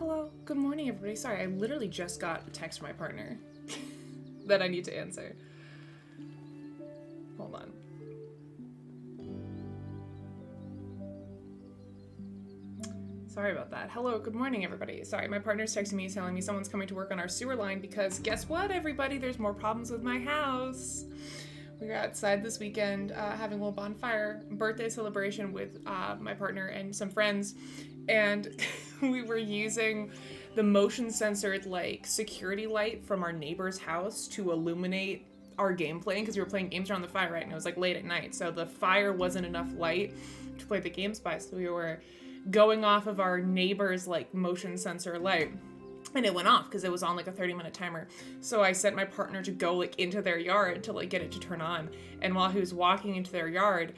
Hello. Good morning, everybody. Sorry, I literally just got a text from my partner that I need to answer. Hold on. Sorry about that. Hello, good morning, everybody. Sorry, my partner's texting me telling me someone's coming to work on our sewer line because guess what, everybody? There's more problems with my house. We were outside this weekend having a little bonfire birthday celebration with my partner and some friends, and we were using the motion censored like security light from our neighbor's house to illuminate our gameplay because we were playing games around the fire, right? And it was like late at night, so the fire wasn't enough light to play the games by, so we were going off of our neighbor's like motion sensor light. And it went off because it was on like a 30-minute timer. So I sent my partner to go like into their yard to like get it to turn on. And while he was walking into their yard,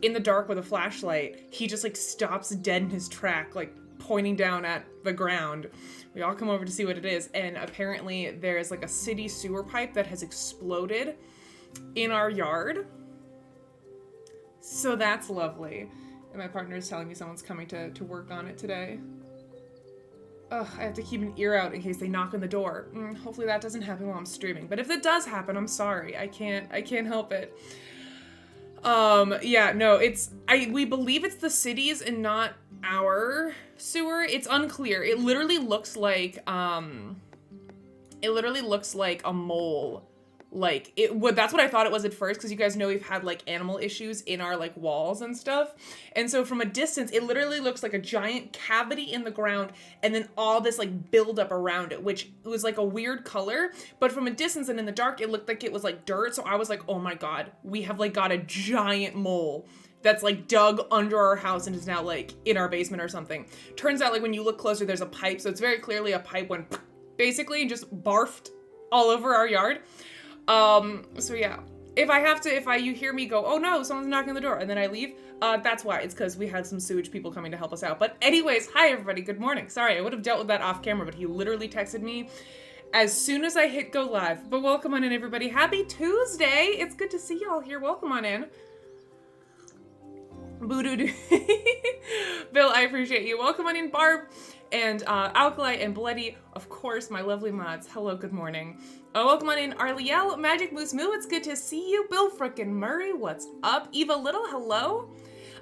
in the dark with a flashlight, he just like stops dead in his track, like pointing down at the ground. We all come over to see what it is. And apparently there's like a city sewer pipe that has exploded in our yard. So that's lovely. And my partner is telling me someone's coming to work on it today. Ugh, I have to keep an ear out in case they knock on the door. Hopefully that doesn't happen while I'm streaming. But if it does happen, I'm sorry. I can't help it. Yeah, no, we believe it's the city's and not our sewer. It's unclear. It literally looks like a mole. Like, that's what I thought it was at first, because you guys know we've had, like, animal issues in our, like, walls and stuff. And so from a distance, it literally looks like a giant cavity in the ground, and then all this, like, buildup around it, which was, like, a weird color. But from a distance and in the dark, it looked like it was, like, dirt. So I was like, oh my god, we have, like, got a giant mole that's, like, dug under our house and is now, like, in our basement or something. Turns out, like, when you look closer, there's a pipe. So it's very clearly a pipe went basically just barfed all over our yard. So yeah, you hear me go, oh no, someone's knocking on the door, and then I leave, that's why. It's because we had some sewage people coming to help us out. But anyways, hi everybody, good morning. Sorry, I would have dealt with that off camera, but he literally texted me as soon as I hit go live. But welcome on in, everybody. Happy Tuesday. It's good to see y'all here. Welcome on in. Boo-doo-doo. Bill, I appreciate you. Welcome on in, Barb, and Alkali and Bloody, of course, my lovely mods. Hello, good morning. Welcome on in, Arliel, Magic Moose Moo, it's good to see you. Bill frickin' Murray, what's up? Eva Little, hello.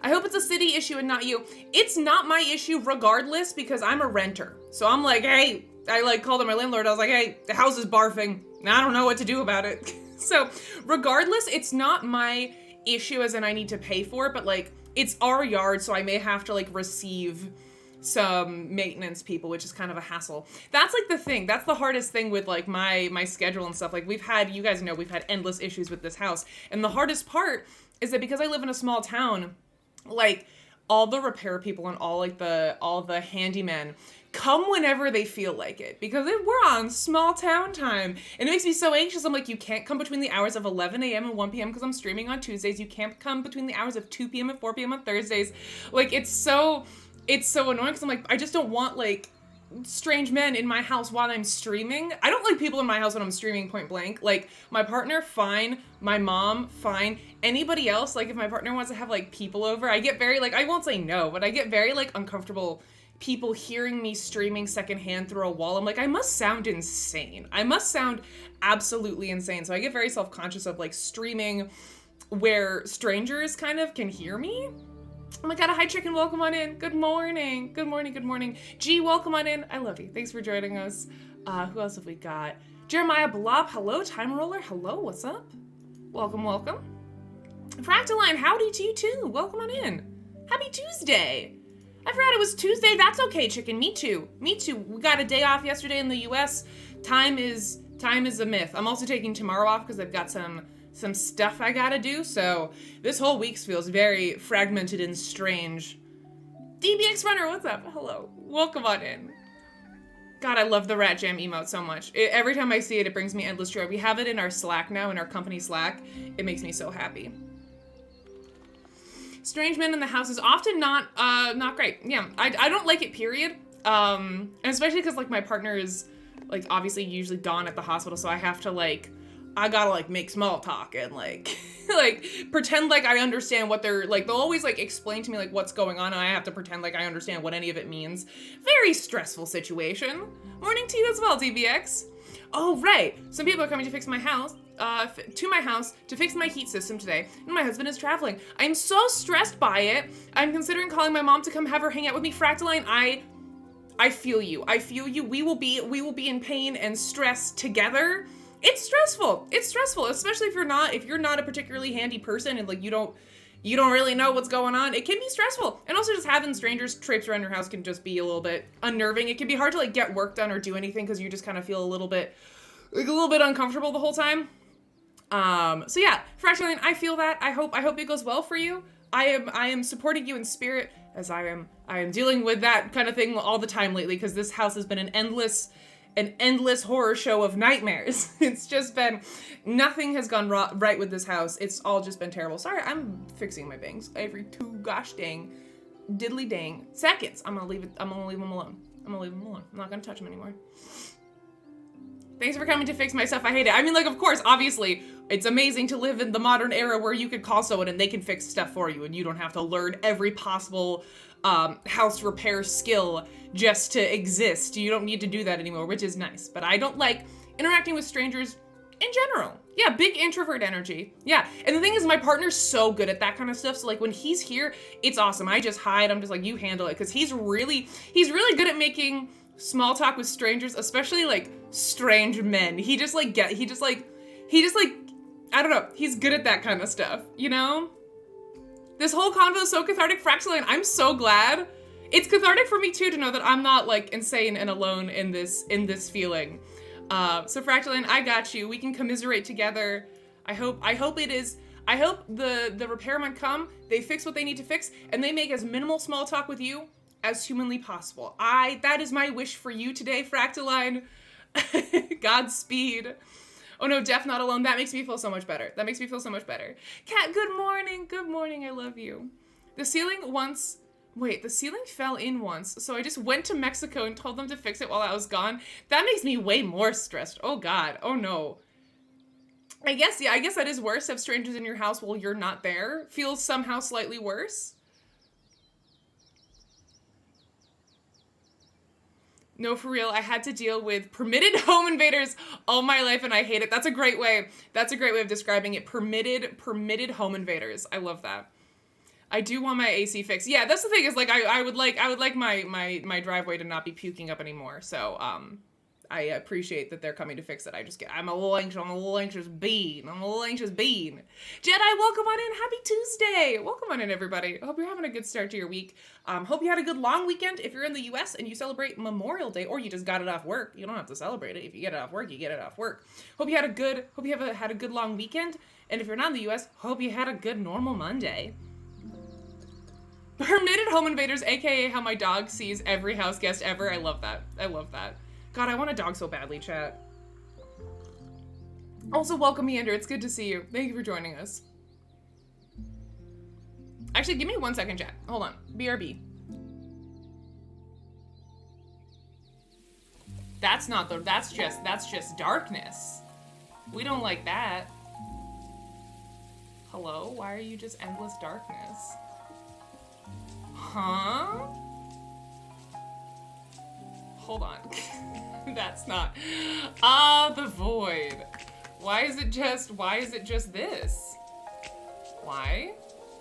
I hope it's a city issue and not you. It's not my issue regardless, because I'm a renter. So I'm like, hey, I like called up my landlord, I was like, hey, the house is barfing, and I don't know what to do about it. So regardless, it's not my issue as in I need to pay for it, but like, it's our yard, so I may have to like receive some maintenance people, which is kind of a hassle. That's like the thing. That's the hardest thing with like my schedule and stuff. Like you guys know we've had endless issues with this house. And the hardest part is that because I live in a small town, like all the repair people and all the handymen come whenever they feel like it, because we're on small town time. And it makes me so anxious. I'm like, you can't come between the hours of 11 a.m. and 1 p.m. because I'm streaming on Tuesdays. You can't come between the hours of 2 p.m. and 4 p.m. on Thursdays. Like, it's so annoying because I'm like, I just don't want like strange men in my house while I'm streaming. I don't like people in my house when I'm streaming, point blank. Like, my partner, fine. My mom, fine. Anybody else, like if my partner wants to have like people over, I get very like, I won't say no, but I get very like uncomfortable people hearing me streaming secondhand through a wall. I'm like, I must sound insane. I must sound absolutely insane. So I get very self-conscious of like streaming where strangers kind of can hear me. Oh my god, hi chicken, welcome on in. Good morning. Good morning, good morning. G, welcome on in. I love you. Thanks for joining us. Who else have we got? Jeremiah Blop, hello. Time Roller, hello, what's up? Welcome, welcome. Fractaline, howdy to you too. Welcome on in. Happy Tuesday. I forgot it was Tuesday. That's okay, chicken. Me too. Me too. We got a day off yesterday in the US. Time is a myth. I'm also taking tomorrow off because I've got some stuff I gotta do, so this whole week feels very fragmented and strange. DBX Runner, what's up? Hello. Welcome on in. God, I love the Rat Jam emote so much. Every time I see it, it brings me endless joy. We have it in our Slack now, in our company Slack. It makes me so happy. Strange men in the house is often not great. Yeah, I don't like it, period. And especially because, like, my partner is, like, obviously usually gone at the hospital, so I have to, like, I gotta like make small talk and like like pretend like I understand what they're like. They'll always like explain to me like what's going on, and I have to pretend like I understand what any of it means. Very stressful situation. Morning to you as well, DBX. Oh right, some people are coming to fix my house. To my house to fix my heat system today, and my husband is traveling. I'm so stressed by it. I'm considering calling my mom to come have her hang out with me. Fractaline, I feel you. I feel you. We will be in pain and stress together. It's stressful. It's stressful, especially if you're not a particularly handy person and like you don't really know what's going on. It can be stressful. And also just having strangers traipse around your house can just be a little bit unnerving. It can be hard to like get work done or do anything because you just kind of feel a little bit uncomfortable the whole time. So yeah, Fractaline, I feel that. I hope it goes well for you. I am supporting you in spirit as I am dealing with that kind of thing all the time lately because this house has been an endless horror show of nightmares. It's just been, nothing has gone right with this house. It's all just been terrible. Sorry, I'm fixing my bangs every 2 gosh dang diddly dang seconds. I'm gonna leave them alone. I'm not gonna touch them anymore. Thanks for coming to fix my stuff. I hate it. I mean, like, of course, obviously, it's amazing to live in the modern era where you could call someone and they can fix stuff for you and you don't have to learn every possible house repair skill just to exist. You don't need to do that anymore, which is nice. But I don't like interacting with strangers in general. Yeah, big introvert energy. Yeah, and the thing is, my partner's so good at that kind of stuff. So like when he's here, it's awesome. I just hide. I'm just like, you handle it, because he's really good at making small talk with strangers, especially like strange men. He just like I don't know. He's good at that kind of stuff, you know? This whole convo is so cathartic. Fractaline, I'm so glad. It's cathartic for me too to know that I'm not like insane and alone in this feeling. So Fractaline, I got you. We can commiserate together. I hope the repairmen come, they fix what they need to fix, and they make as minimal small talk with you as humanly possible. That is my wish for you today, Fractaline. Godspeed. Oh no, Deaf not alone. That makes me feel so much better. Kat, good morning. Good morning. I love you. The ceiling fell in once, so I just went to Mexico and told them to fix it while I was gone. That makes me way more stressed. Oh God. Oh no. I guess that is worse. Have strangers in your house while you're not there. Feels somehow slightly worse. No, for real, I had to deal with permitted home invaders all my life, and I hate it. That's a great way of describing it. Permitted home invaders. I love that. I do want my AC fixed. Yeah, that's the thing, is like I would like my driveway to not be puking up anymore. So I appreciate that they're coming to fix it. I'm a little anxious bean. Jedi, welcome on in. Happy Tuesday. Welcome on in, everybody. I hope you're having a good start to your week. Hope you had a good long weekend. If you're in the US and you celebrate Memorial Day, or you just got it off work, you don't have to celebrate it. If you get it off work, you get it off work. Hope you had a good long weekend. And if you're not in the US, hope you had a good normal Monday. Permitted home invaders, aka how my dog sees every house guest ever. I love that. God, I want a dog so badly, chat. Also, welcome, Meander. It's good to see you. Thank you for joining us. Actually, give me 1 second, chat. Hold on. BRB. That's just darkness. We don't like that. Hello? Why are you just endless darkness? Huh? Hold on. That's not. The void. Why is it just this? Why?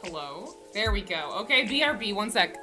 Hello? There we go. Okay, BRB, 1 sec.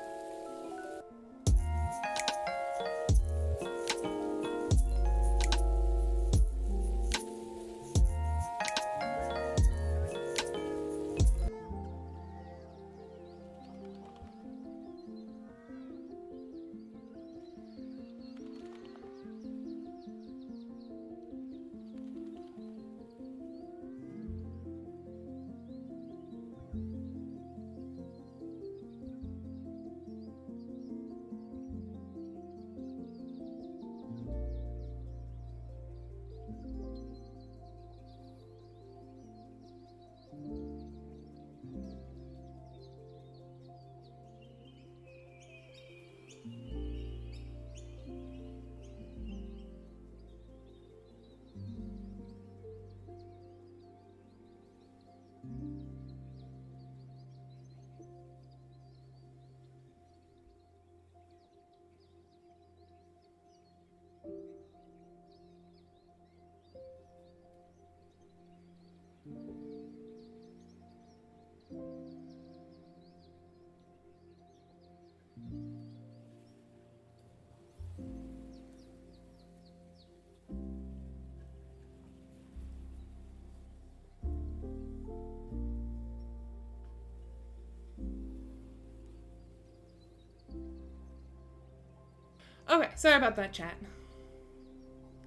Okay, sorry about that, chat.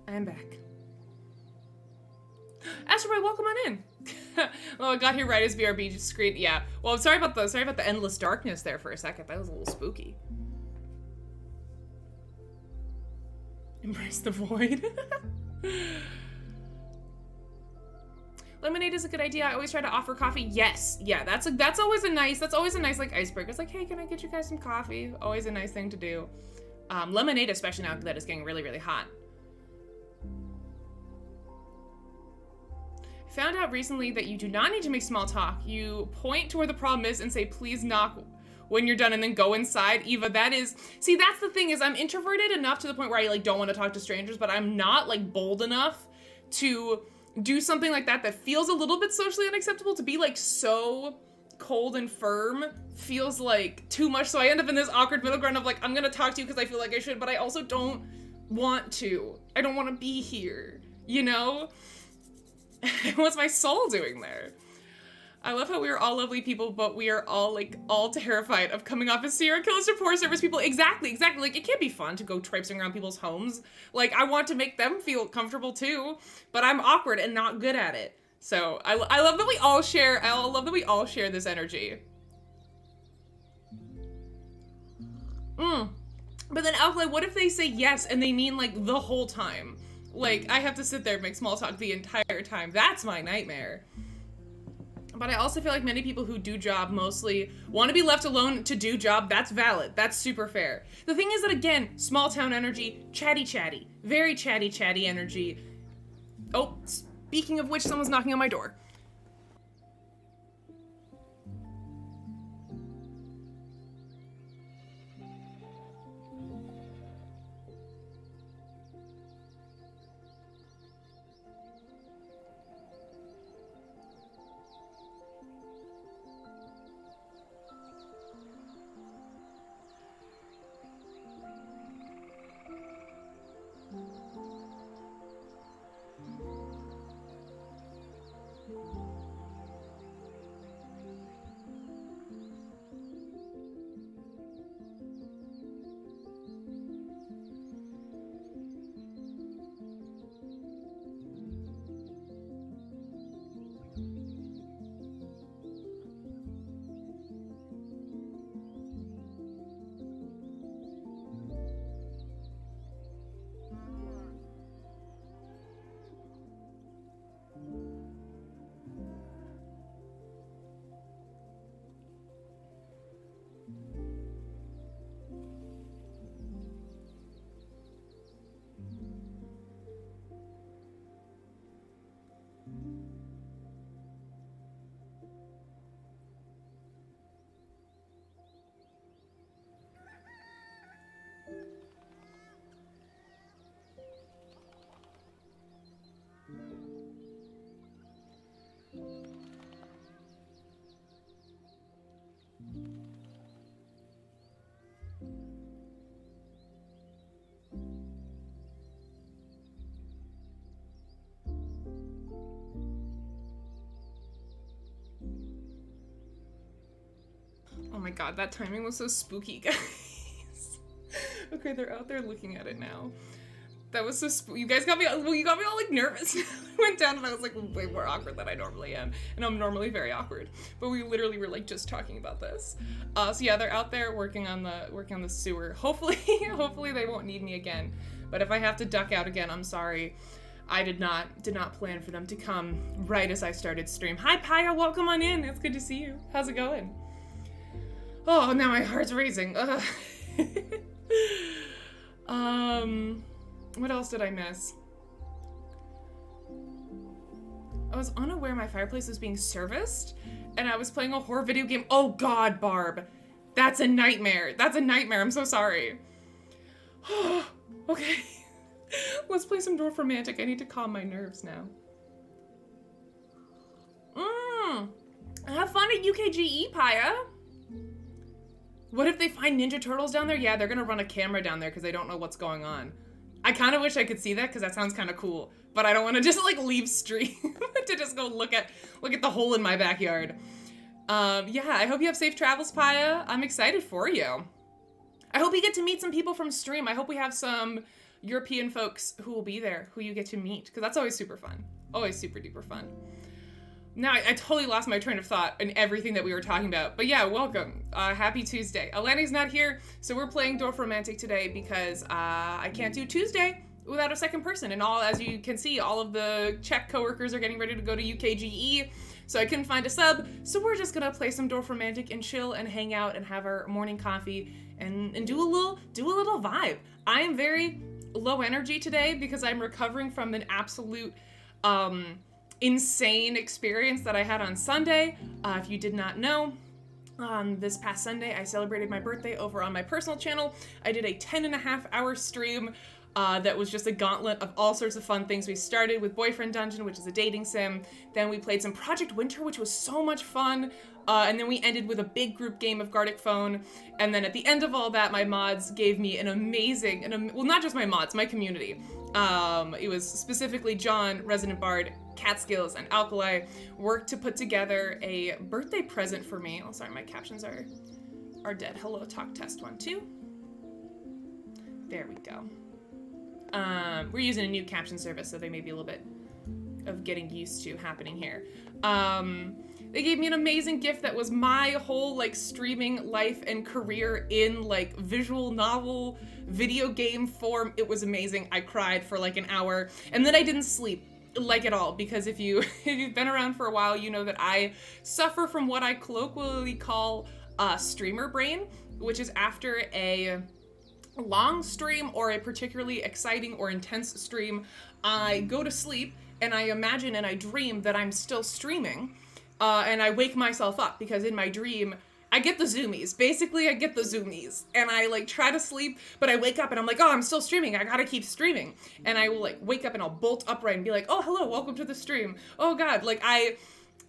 I'm back. Astroboy, welcome on in. Well, I got here right as BRB just screened. Yeah. Well, sorry about the endless darkness there for a second. That was a little spooky. Embrace the void. Lemonade is a good idea. I always try to offer coffee. Yes. Yeah, that's always a nice like icebreaker. It's like, hey, can I get you guys some coffee? Always a nice thing to do. Lemonade, especially now that it's getting really, really hot. Found out recently that you do not need to make small talk. You point to where the problem is and say, please knock when you're done, and then go inside. Eva, see, that's the thing, is I'm introverted enough to the point where I like don't want to talk to strangers, but I'm not like bold enough to do something like that feels a little bit socially unacceptable. To be like so cold and firm feels like too much. So I end up in this awkward middle ground of like, I'm gonna talk to you because I feel like I should, but I also don't want to. I don't want to be here, you know? What's my soul doing there? I love how we are all lovely people, but we are all terrified of coming off as serial killers or poor service people. Exactly. Like, it can't be fun to go traipsing around people's homes. Like, I want to make them feel comfortable too, but I'm awkward and not good at it. So I love that we all share. I love that we all share this energy. But then Alkali, what if they say yes and they mean like the whole time? Like, I have to sit there and make small talk the entire time. That's my nightmare. But I also feel like many people who do job mostly want to be left alone to do job. That's valid. That's super fair. The thing is that, again, small town energy, chatty, very chatty energy. Oh, speaking of which, someone's knocking on my door. Oh my god, that timing was so spooky, guys. Okay, they're out there looking at it now. That was so spooky. You guys got me, well, you got me all like nervous. I went down and I was like way more awkward than I normally am. And I'm normally very awkward. But we literally were like just talking about this. So yeah, they're out there working on the sewer. Hopefully they won't need me again. But if I have to duck out again, I'm sorry. I did not plan for them to come right as I started stream. Hi Paya, welcome on in. It's good to see you. How's it going? Oh, now my heart's racing. What else did I miss? I was unaware my fireplace was being serviced, and I was playing a horror video game. Oh god, Barb. That's a nightmare. That's a nightmare. I'm so sorry. Okay. Let's play some Dorfromantik. I need to calm my nerves now. Have fun at UKGE, Paya. What if they find Ninja Turtles down there? Yeah, they're gonna run a camera down there because they don't know what's going on. I kind of wish I could see that because that sounds kind of cool, but I don't want to just like leave stream to just go look at the hole in my backyard. Yeah, I hope you have safe travels, Paya. I'm excited for you. I hope you get to meet some people from stream. I hope we have some European folks who will be there, who you get to meet, because that's always super fun. Always super duper fun. Now, I totally lost my train of thought and everything that we were talking about. But yeah, welcome. Happy Tuesday. Alani's not here, so we're playing Dorfromantik today because I can't do Tuesday without a second person. And as you can see, all of the Czech coworkers are getting ready to go to UKGE, so I couldn't find a sub. So we're just gonna play some Dorfromantik and chill and hang out and have our morning coffee and do a little vibe. I am very low energy today because I'm recovering from an absolute insane experience that I had on Sunday. If you did not know, this past Sunday I celebrated my birthday over on my personal channel. I did a 10.5-hour stream that was just a gauntlet of all sorts of fun things. We started with Boyfriend Dungeon, which is a dating sim. Then we played some Project Winter, which was so much fun. And then we ended with a big group game of Gartic Phone. And then at the end of all that, my mods gave me an amazing, well, not just my mods, my community. It was specifically John, Resident Bard, Catskills, and Alkali worked to put together a birthday present for me. Oh, sorry, my captions are dead. Hello, talk test 1, 2. There we go. We're using a new caption service, so they may be a little bit of getting used to happening here. They gave me an amazing gift that was my whole, like, streaming life and career in, like, visual novel, video game form. It was amazing. I cried for, like, an hour, and then I didn't sleep, like, at all, because if you've been around for a while, you know that I suffer from what I colloquially call streamer brain, which is after a long stream or a particularly exciting or intense stream, I go to sleep, and I imagine and I dream that I'm still streaming. And I wake myself up because in my dream, I get the zoomies. Basically, I get the zoomies. And I, like, try to sleep, but I wake up and I'm like, oh, I'm still streaming. I gotta keep streaming. And I will, like, wake up and I'll bolt upright and be like, oh, hello, welcome to the stream. Oh, God. Like,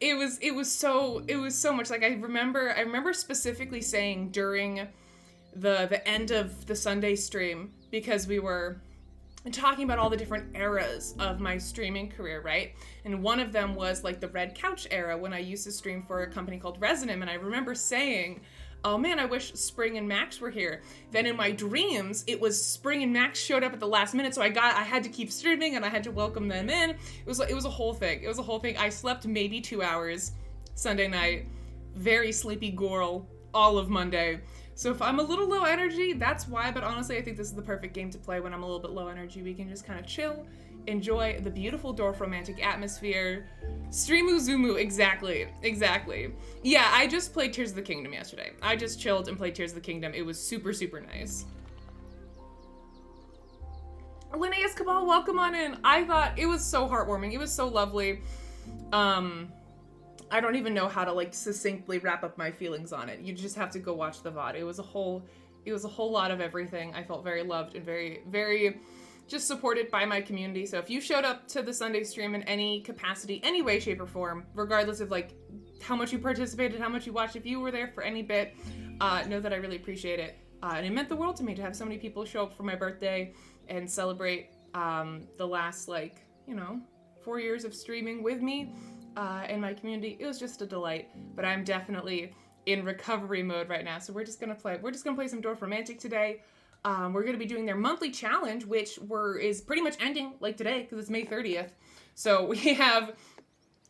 it was so much. Like, I remember specifically saying during the end of the Sunday stream, because we were talking about all the different eras of my streaming career, right? And one of them was like the Red Couch era when I used to stream for a company called Resident, and I remember saying, oh man, I wish Spring and Max were here. Then in my dreams, it was Spring and Max showed up at the last minute, so I had to keep streaming and I had to welcome them in. It was a whole thing. It was a whole thing. I slept maybe 2 hours Sunday night, very sleepy girl all of Monday. So if I'm a little low energy, that's why, but honestly, I think this is the perfect game to play when I'm a little bit low energy. We can just kind of chill, enjoy the beautiful Dorfromantik atmosphere. Streamu Zumu, exactly. Yeah, I just played Tears of the Kingdom yesterday. I just chilled and played Tears of the Kingdom. It was super, super nice. Linnaeus Cabal, welcome on in. I thought it was so heartwarming. It was so lovely. I don't even know how to, like, succinctly wrap up my feelings on it. You just have to go watch the VOD. It was a whole lot of everything. I felt very loved and very, very just supported by my community. So if you showed up to the Sunday stream in any capacity, any way, shape, or form, regardless of, like, how much you participated, how much you watched, if you were there for any bit, know that I really appreciate it. And it meant the world to me to have so many people show up for my birthday and celebrate the last, like, 4 years of streaming with me. In my community. It was just a delight, but I'm definitely in recovery mode right now, so we're just gonna play some Dorfromantik today. We're gonna be doing their monthly challenge, which is pretty much ending, like, today, because it's May 30th, so we have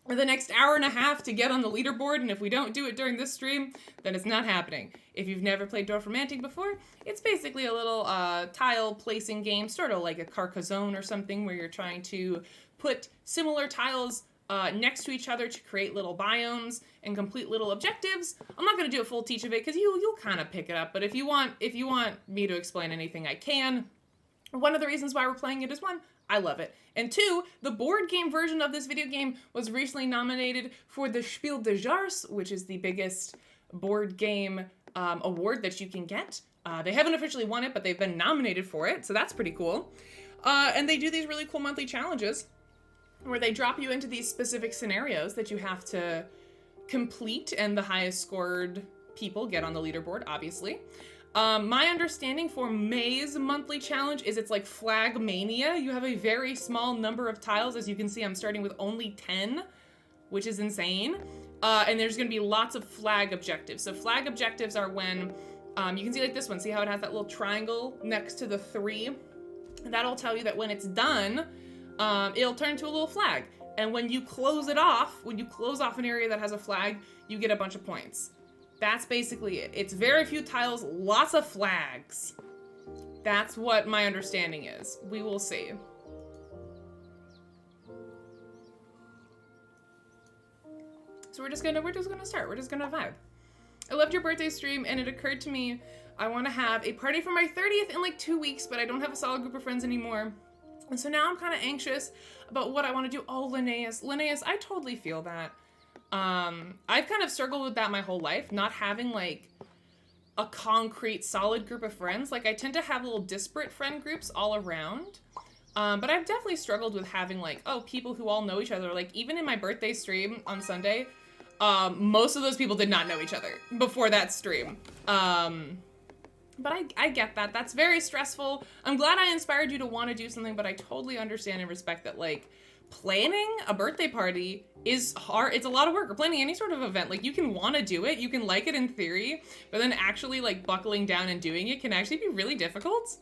the next hour and a half to get on the leaderboard, and if we don't do it during this stream, then it's not happening. If you've never played Dorfromantik before, it's basically a little tile placing game, sort of like a Carcassonne or something, where you're trying to put similar tiles next to each other to create little biomes and complete little objectives. I'm not going to do a full teach of it because you'll kind of pick it up, but if you want me to explain anything, I can. One of the reasons why we're playing it is, one, I love it, and two, the board game version of this video game was recently nominated for the Spiel des Jahres, which is the biggest board game award that you can get. They haven't officially won it, but they've been nominated for it, so that's pretty cool. And they do these really cool monthly challenges where they drop you into these specific scenarios that you have to complete, and the highest scored people get on the leaderboard, obviously. My understanding for May's monthly challenge is it's like Flag Mania. You have a very small number of tiles. As you can see, I'm starting with only 10, which is insane. And there's gonna be lots of flag objectives. So flag objectives are when You can see like this one, see how it has that little triangle next to the 3? That'll tell you that when it's done, it'll turn into a little flag. And when you close it off, when you close off an area that has a flag, you get a bunch of points. That's basically it. It's very few tiles, lots of flags. That's what my understanding is. We will see. So we're just gonna start. We're just gonna vibe. I loved your birthday stream, and it occurred to me I want to have a party for my 30th in like 2 weeks, but I don't have a solid group of friends anymore. And so now I'm kind of anxious about what I want to do. Oh, Linnaeus, I totally feel that. I've kind of struggled with that my whole life, not having like a concrete solid group of friends. Like I tend to have little disparate friend groups all around. But I've definitely struggled with having like, oh, people who all know each other. Like even in my birthday stream on Sunday, most of those people did not know each other before that stream. But I get that. That's very stressful. I'm glad I inspired you to want to do something, but I totally understand and respect that, like, planning a birthday party is hard. It's a lot of work. Or planning any sort of event. Like, you can want to do it. You can like it in theory, but then actually, like, buckling down and doing it can actually be really difficult.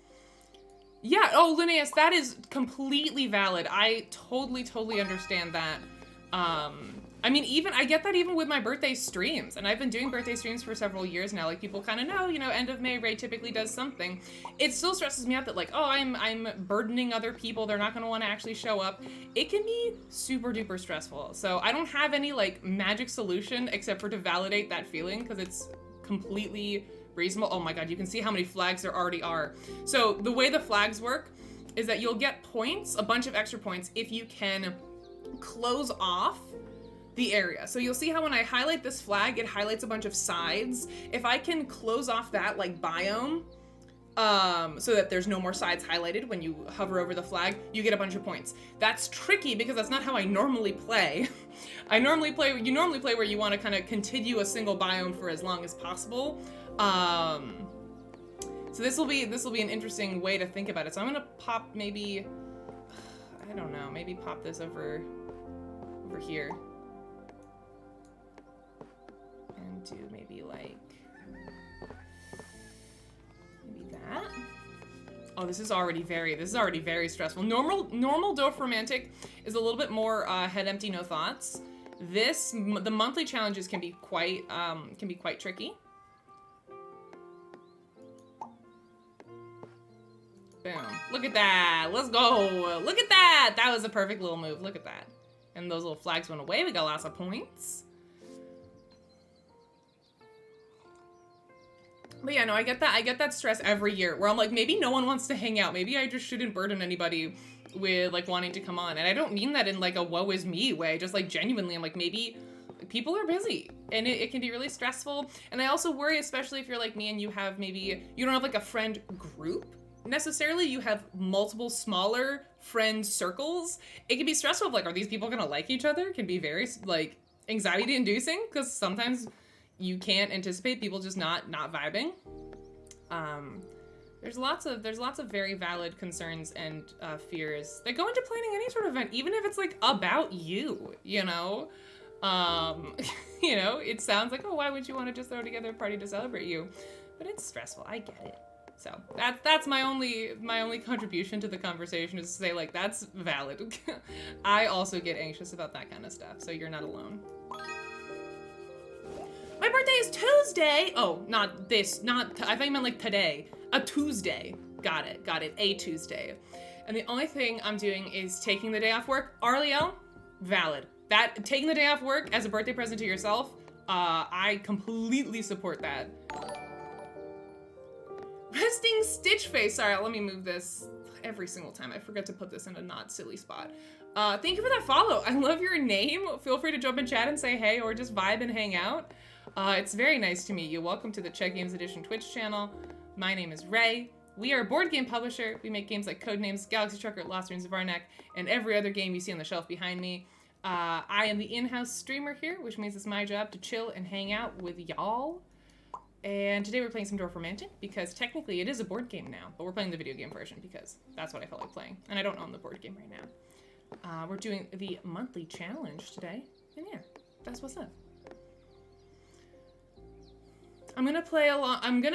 Yeah. Oh, Linnaeus, that is completely valid. I totally understand that. I mean, I get that even with my birthday streams, and I've been doing birthday streams for several years now. Like, people kind of know, you know, end of May, Ray typically does something. It still stresses me out that, like, oh, I'm burdening other people. They're not going to want to actually show up. It can be super duper stressful. So I don't have any, like, magic solution except for to validate that feeling, because it's completely reasonable. Oh my god, you can see how many flags there already are. So the way the flags work is that you'll get points, a bunch of extra points, if you can close off the area. So you'll see how when I highlight this flag, it highlights a bunch of sides. If I can close off that like biome, so that there's no more sides highlighted when you hover over the flag, you get a bunch of points. That's tricky because that's not how I normally play. You normally play where you want to kind of continue a single biome for as long as possible. So this will be an interesting way to think about it. So I'm gonna pop maybe, I don't know, maybe pop this over here. And do maybe like, maybe that. Oh, this is already very stressful. Normal Dorfromantik is a little bit more head empty, no thoughts. The monthly challenges can be quite tricky. Boom. Look at that. Let's go. Look at that. That was a perfect little move. Look at that. And those little flags went away. We got lots of points. But yeah, no, I get that stress every year where I'm like, maybe no one wants to hang out. Maybe I just shouldn't burden anybody with like wanting to come on. And I don't mean that in like a woe is me way, just like genuinely, I'm like, maybe people are busy and it can be really stressful. And I also worry, especially if you're like me and you don't have like a friend group necessarily, you have multiple smaller friend circles. It can be stressful of like, are these people gonna like each other? It can be very like anxiety inducing because sometimes you can't anticipate people just not vibing. There's lots of very valid concerns and fears that go into planning any sort of event, even if it's like about you, you know? You know, it sounds like, oh, why would you want to just throw together a party to celebrate you? But it's stressful, I get it. So that's my only contribution to the conversation is to say like, that's valid. I also get anxious about that kind of stuff, so you're not alone. My birthday is Tuesday. Oh, not this, I thought you meant like today. A Tuesday. Got it. A Tuesday. And the only thing I'm doing is taking the day off work. Arliel, valid. That, taking the day off work as a birthday present to yourself, I completely support that. Resting Stitch Face. Sorry, let me move this every single time. I forget to put this in a not silly spot. Thank you for that follow. I love your name. Feel free to jump in chat and say hey or just vibe and hang out. It's very nice to meet you. Welcome to the Czech Games Edition Twitch channel. My name is Ray. We are a board game publisher. We make games like Codenames, Galaxy Trucker, Lost Ruins of Arnak, and every other game you see on the shelf behind me. I am the in-house streamer here, which means it's my job to chill and hang out with y'all. And today we're playing some Dorfromantik because technically it is a board game now, but we're playing the video game version because that's what I felt like playing. And I don't own the board game right now. We're doing the monthly challenge today. And yeah, that's what's up. I'm gonna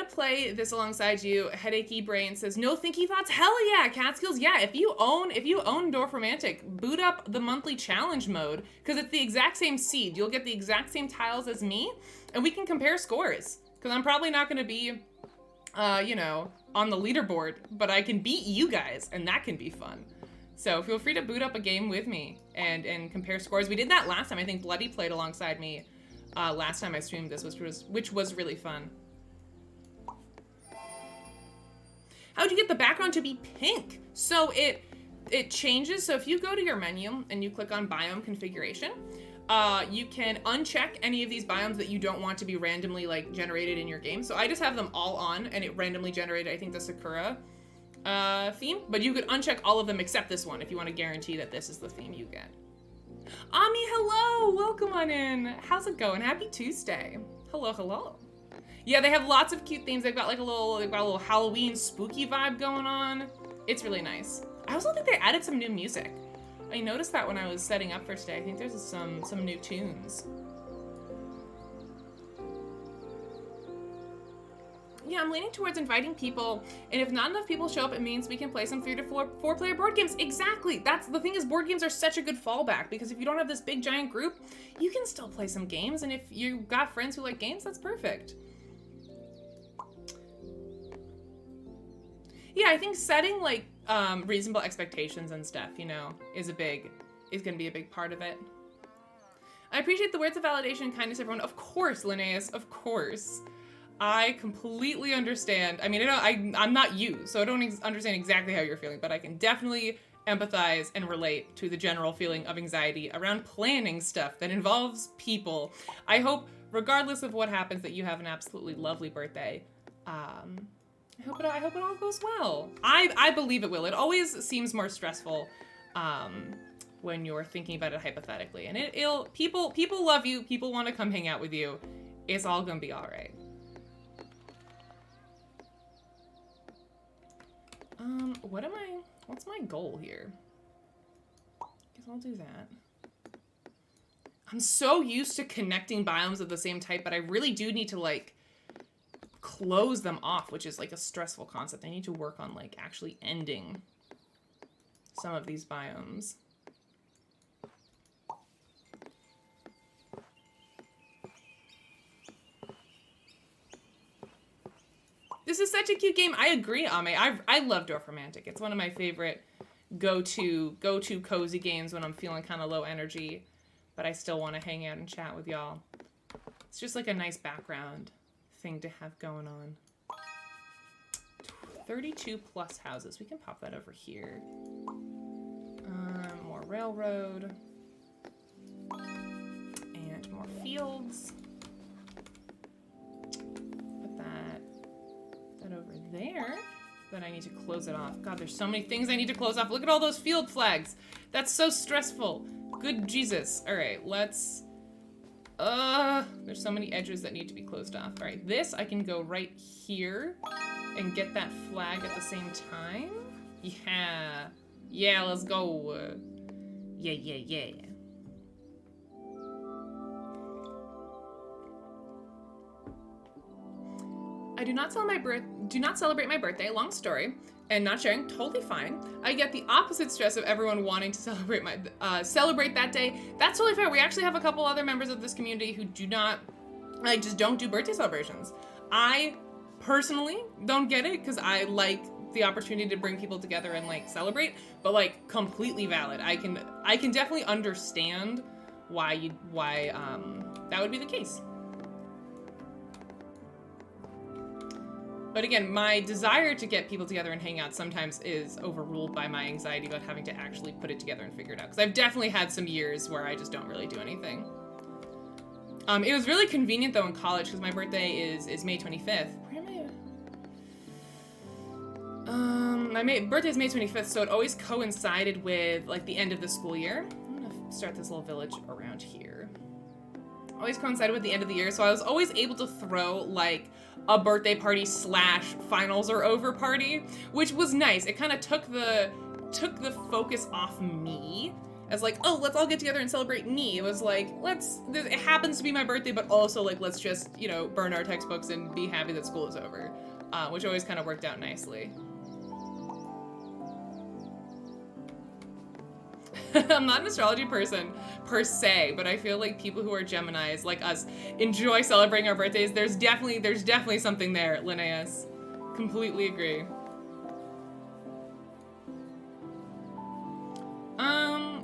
play this alongside you. Headachy Brain says, no thinky thoughts? Hell yeah, Catskills. Yeah, if you own Dorfromantik, boot up the monthly challenge mode, because it's the exact same seed. You'll get the exact same tiles as me, and we can compare scores. Because I'm probably not gonna be, you know, on the leaderboard, but I can beat you guys, and that can be fun. So feel free to boot up a game with me and compare scores. We did that last time. I think Bloody played alongside me last time I streamed this, which was really fun. How'd you get the background to be pink? So it changes. So if you go to your menu and you click on biome configuration, you can uncheck any of these biomes that you don't want to be randomly like generated in your game. So I just have them all on, and it randomly generated, I think, the Sakura theme. But you could uncheck all of them except this one if you want to guarantee that this is the theme you get. Ami, hello! Welcome on in. How's it going? Happy Tuesday. Hello, hello. Yeah, they have lots of cute themes. They've got a little Halloween spooky vibe going on. It's really nice. I also think they added some new music. I noticed that when I was setting up for today. I think there's some new tunes. Yeah, I'm leaning towards inviting people, and if not enough people show up, it means we can play some 3 to 4 player board games. Exactly. That's the thing, is board games are such a good fallback, because if you don't have this big giant group, you can still play some games, and if you got friends who like games, that's perfect. Yeah, I think setting like reasonable expectations and stuff, you know, is gonna be a big part of it. I appreciate the words of validation and kindness, everyone. Of course, Linnaeus, of course. I completely understand. I mean, I'm not you, so I don't understand exactly how you're feeling, but I can definitely empathize and relate to the general feeling of anxiety around planning stuff that involves people. I hope, regardless of what happens, that you have an absolutely lovely birthday. I hope it all goes well. I believe it will. It always seems more stressful when you're thinking about it hypothetically, and people love you. People want to come hang out with you. It's all gonna be all right. What's my goal here? Guess I'll do that. I'm so used to connecting biomes of the same type, but I really do need to like close them off, which is like a stressful concept. I need to work on like actually ending some of these biomes. This is such a cute game. I agree, Ame. I love Dorfromantik. It's one of my favorite go-to cozy games when I'm feeling kind of low energy, but I still want to hang out and chat with y'all. It's just like a nice background thing to have going on. 32 plus houses. We can pop that over here. More railroad. And more fields. Put that over there. Then I need to close it off. God, there's so many things I need to close off. Look at all those field flags. That's so stressful. Good Jesus. All right, let's... there's so many edges that need to be closed off. All right, this I can go right here and get that flag at the same time. Yeah. Yeah, let's go. Yeah. I do not celebrate my birthday, long story, and not sharing, totally fine. I get the opposite stress of everyone wanting to celebrate that day. That's totally fair. We actually have a couple other members of this community who do not, like, just don't do birthday celebrations. I personally don't get it because I like the opportunity to bring people together and like celebrate, but like completely valid. I can definitely understand why that would be the case. But again, my desire to get people together and hang out sometimes is overruled by my anxiety about having to actually put it together and figure it out. Because I've definitely had some years where I just don't really do anything. It was really convenient though in college because my birthday is May 25th. Where am I? My birthday is May 25th, so it always coincided with like the end of the school year. I'm gonna start this little village around here. Always coincided with the end of the year, so I was always able to throw like a birthday party / finals are over party, which was nice. It kind of took the focus off me as like, oh, let's all get together and celebrate me. It was like, it happens to be my birthday, but also like, let's just, you know, burn our textbooks and be happy that school is over, which always kind of worked out nicely. I'm not an astrology person per se, but I feel like people who are Geminis, like us, enjoy celebrating our birthdays. There's definitely something there, Linnaeus. Completely agree.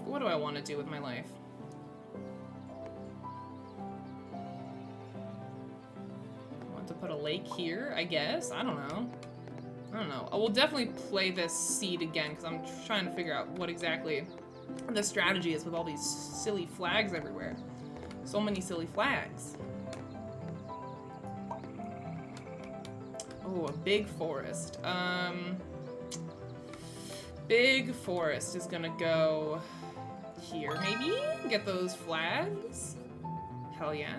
What do I want to do with my life? I want to put a lake here, I guess. I don't know. I will definitely play this seed again because I'm trying to figure out what exactly the strategy is with all these silly flags everywhere. So many silly flags. Oh, a big forest. Big forest is gonna go here, maybe? Get those flags. Hell yeah.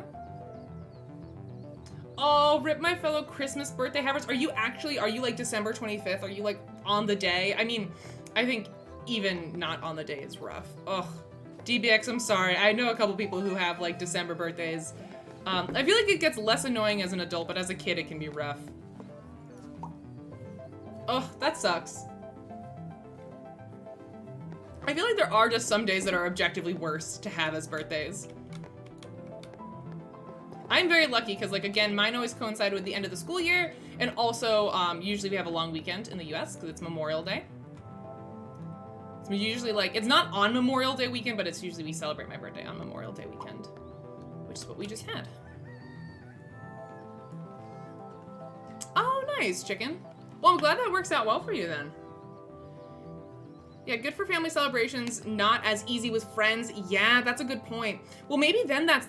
Oh, rip my fellow Christmas birthday havers. Are you like December 25th? Are you like on the day? I mean, I think even not on the day is rough. Ugh. DBX, I'm sorry. I know a couple people who have like December birthdays. I feel like it gets less annoying as an adult, but as a kid it can be rough. Ugh, that sucks. I feel like there are just some days that are objectively worse to have as birthdays. I'm very lucky because, like, again, mine always coincide with the end of the school year, and also usually we have a long weekend in the US because it's Memorial Day. So usually, like, it's not on Memorial Day weekend, but it's usually we celebrate my birthday on Memorial Day weekend, which is what we just had. Oh, nice, chicken. Well, I'm glad that works out well for you then. Yeah, good for family celebrations, not as easy with friends. Yeah, that's a good point. Well, maybe then that's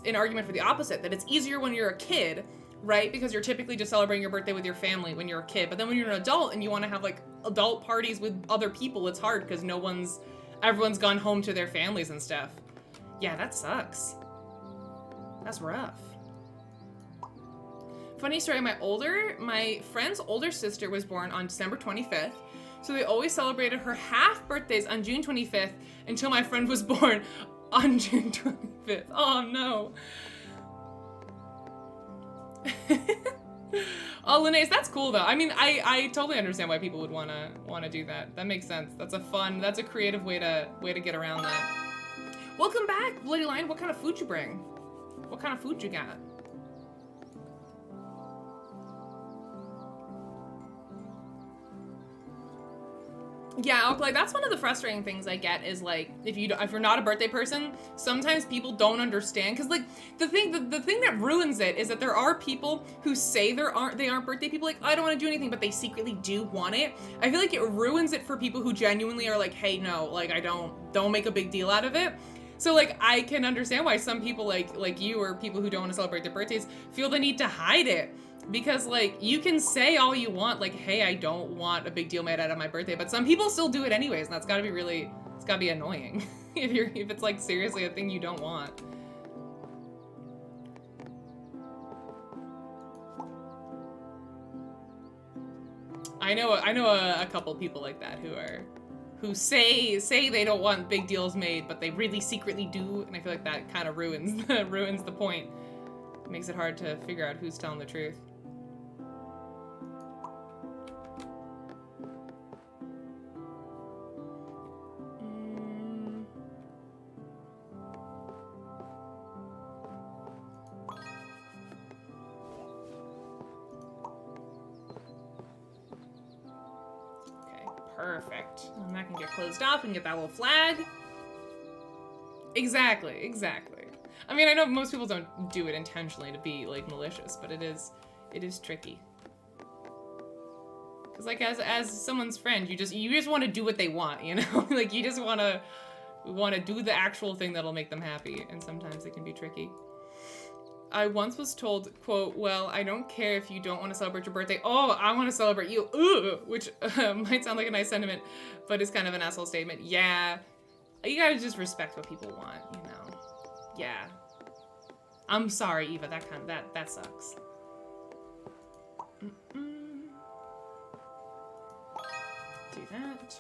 an argument for the opposite, that it's easier when you're a kid, right? Because you're typically just celebrating your birthday with your family when you're a kid. But then when you're an adult and you want to have like adult parties with other people, it's hard because everyone's gone home to their families and stuff. Yeah, that sucks. That's rough. Funny story, my friend's older sister was born on December 25th. So they always celebrated her half birthdays on June 25th until my friend was born on June 25th. Oh no. Oh, Linnaeus, that's cool though. I mean, I totally understand why people would wanna do that. That makes sense. That's a creative way to get around that. Welcome back, Bloody Lion. What kind of food you bring? What kind of food you got? Yeah, like that's one of the frustrating things I get is like if you're not a birthday person, sometimes people don't understand because like the thing that ruins it is that there are people who say they aren't birthday people, like I don't want to do anything, but they secretly do want it. I feel like it ruins it for people who genuinely are like, hey, no, like I don't make a big deal out of it. So like I can understand why some people like you or people who don't want to celebrate their birthdays feel the need to hide it. Because like you can say all you want, like, hey, I don't want a big deal made out of my birthday, but some people still do it anyways, and that's gotta be it's gotta be annoying if it's like seriously a thing you don't want. I know a couple people like that who say they don't want big deals made, but they really secretly do, and I feel like that kind of ruins the point. It makes it hard to figure out who's telling the truth. Perfect. And that can get closed off and get that little flag. Exactly. I mean, I know most people don't do it intentionally to be like malicious, but it is tricky. Cause like as someone's friend, you just want to do what they want, you know? Like you just want to do the actual thing that'll make them happy, and sometimes it can be tricky. I once was told, quote, well, I don't care if you don't want to celebrate your birthday. Oh, I want to celebrate you. Ugh, which might sound like a nice sentiment, but it's kind of an asshole statement. Yeah, you gotta just respect what people want, you know? Yeah. I'm sorry, Eva, that sucks. Do that.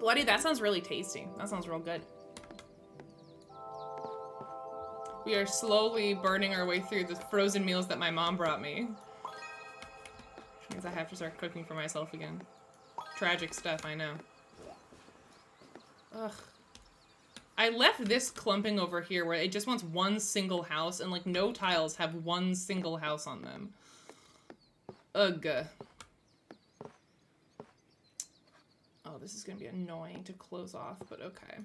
Bloody, that sounds really tasty. That sounds real good. We are slowly burning our way through the frozen meals that my mom brought me. Which means I have to start cooking for myself again. Tragic stuff, I know. Ugh. I left this clumping over here where it just wants one single house and like no tiles have one single house on them. Ugh. Oh, this is gonna be annoying to close off, but okay.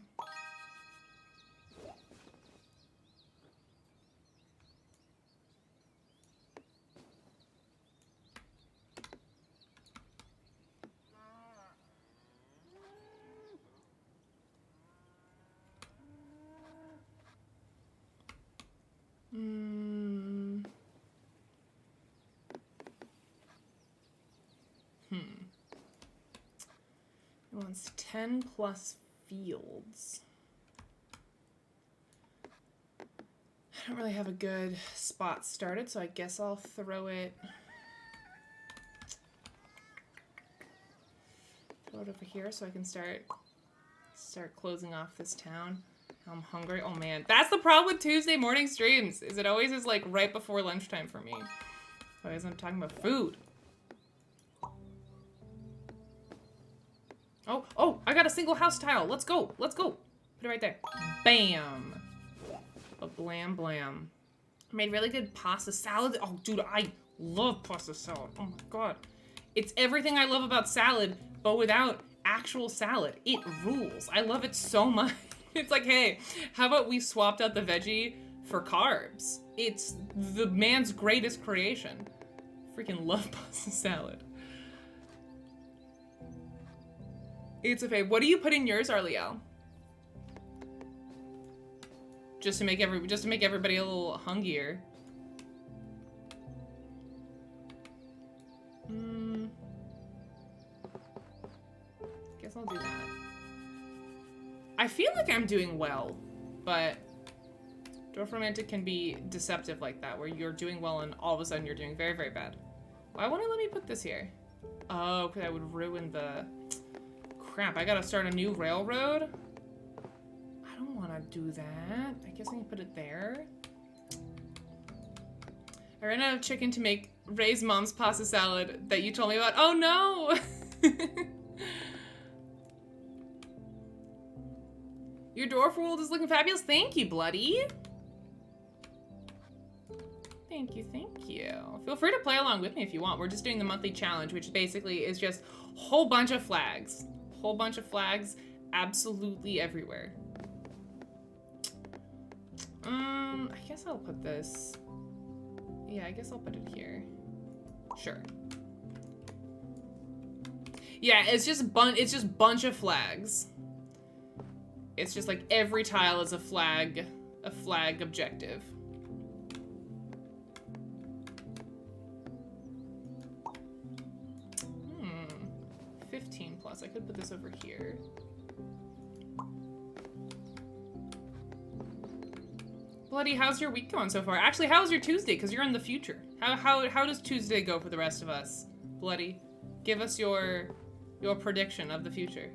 It wants 10 plus fields. I don't really have a good spot started, so I guess I'll throw it over here so I can start closing off this town. I'm hungry. Oh man, that's the problem with Tuesday morning streams, is it always is like right before lunchtime for me. Otherwise I'm talking about food. Oh, I got a single house tile. Let's go. Let's go. Put it right there. Bam. A blam blam. I made really good pasta salad. Oh, dude, I love pasta salad. Oh my god. It's everything I love about salad, but without actual salad. It rules. I love it so much. It's like, hey, how about we swapped out the veggie for carbs? It's the man's greatest creation. Freaking love pasta salad. It's okay. What do you put in yours, Arliel? Just to make everybody a little hungrier. Guess I'll do that. I feel like I'm doing well, but Dorfromantik can be deceptive like that, where you're doing well and all of a sudden you're doing very, very bad. Why won't it let me put this here? Oh, because I would ruin the... Crap, I gotta start a new railroad? I don't want to do that. I guess I can put it there. I ran out of chicken to make Ray's mom's pasta salad that you told me about. Oh no! Your dwarf world is looking fabulous. Thank you, Bloody. Thank you, thank you. Feel free to play along with me if you want. We're just doing the monthly challenge, which basically is just a whole bunch of flags. Whole bunch of flags absolutely everywhere. I guess I'll put this. Yeah, I guess I'll put it here. Sure. Yeah, it's just bunch of flags. It's just like every tile is a flag objective. 15 plus. I could put this over here. Bloody, how's your week going so far? Actually, how's your Tuesday? Because you're in the future. How does Tuesday go for the rest of us? Bloody, give us your prediction of the future.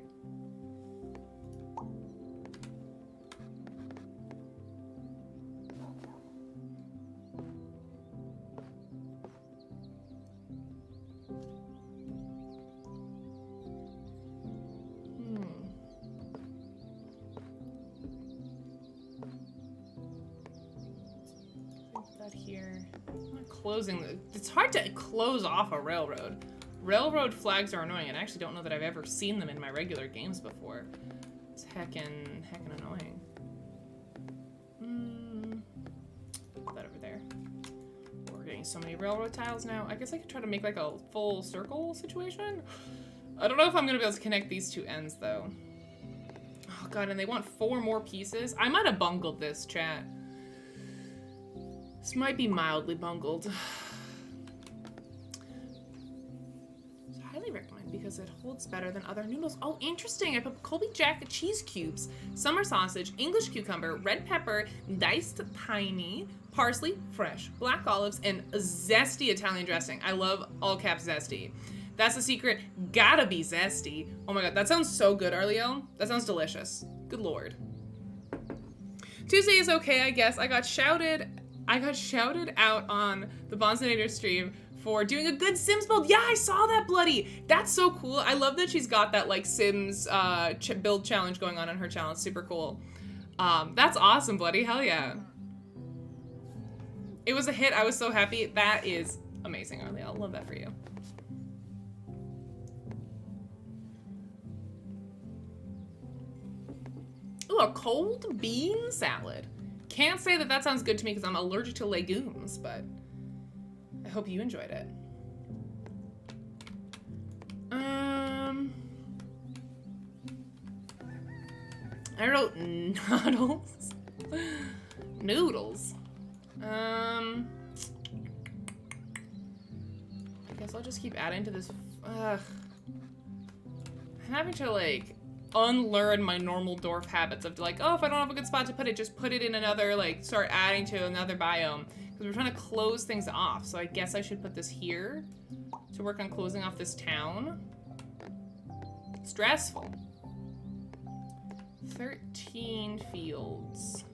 It's hard to close off a railroad. Railroad flags are annoying, and I actually don't know that I've ever seen them in my regular games before. It's heckin' annoying. Put that over there. We're getting so many railroad tiles now. I guess I could try to make like a full circle situation. I don't know if I'm gonna be able to connect these two ends though. Oh god, and they want 4 more pieces. I might have bungled this, chat. This might be mildly bungled. I highly recommend because it holds better than other noodles. Oh, interesting. I put Colby Jack cheese cubes, summer sausage, English cucumber, red pepper, diced tiny, parsley, fresh, black olives, and zesty Italian dressing. I love all caps zesty. That's the secret. Gotta be zesty. Oh my god, that sounds so good, Arliel. That sounds delicious. Good lord. Tuesday is okay, I guess. I got shouted out on the Bonzinator stream for doing a good Sims build. Yeah, I saw that, Bloody. That's so cool. I love that she's got that like Sims build challenge going on her channel. It's super cool. That's awesome, Bloody. Hell yeah. It was a hit. I was so happy. That is amazing, Arliel. Love that for you. Ooh, a cold bean salad. Can't say that that sounds good to me because I'm allergic to legumes, but I hope you enjoyed it. I wrote noodles. Noodles. I guess I'll just keep adding to this. I'm having to like unlearn my normal dwarf habits of like, oh, if I don't have a good spot to put it, just put it in another, like start adding to another biome. Because we're trying to close things off. So I guess I should put this here to work on closing off this town. Stressful. 13 fields.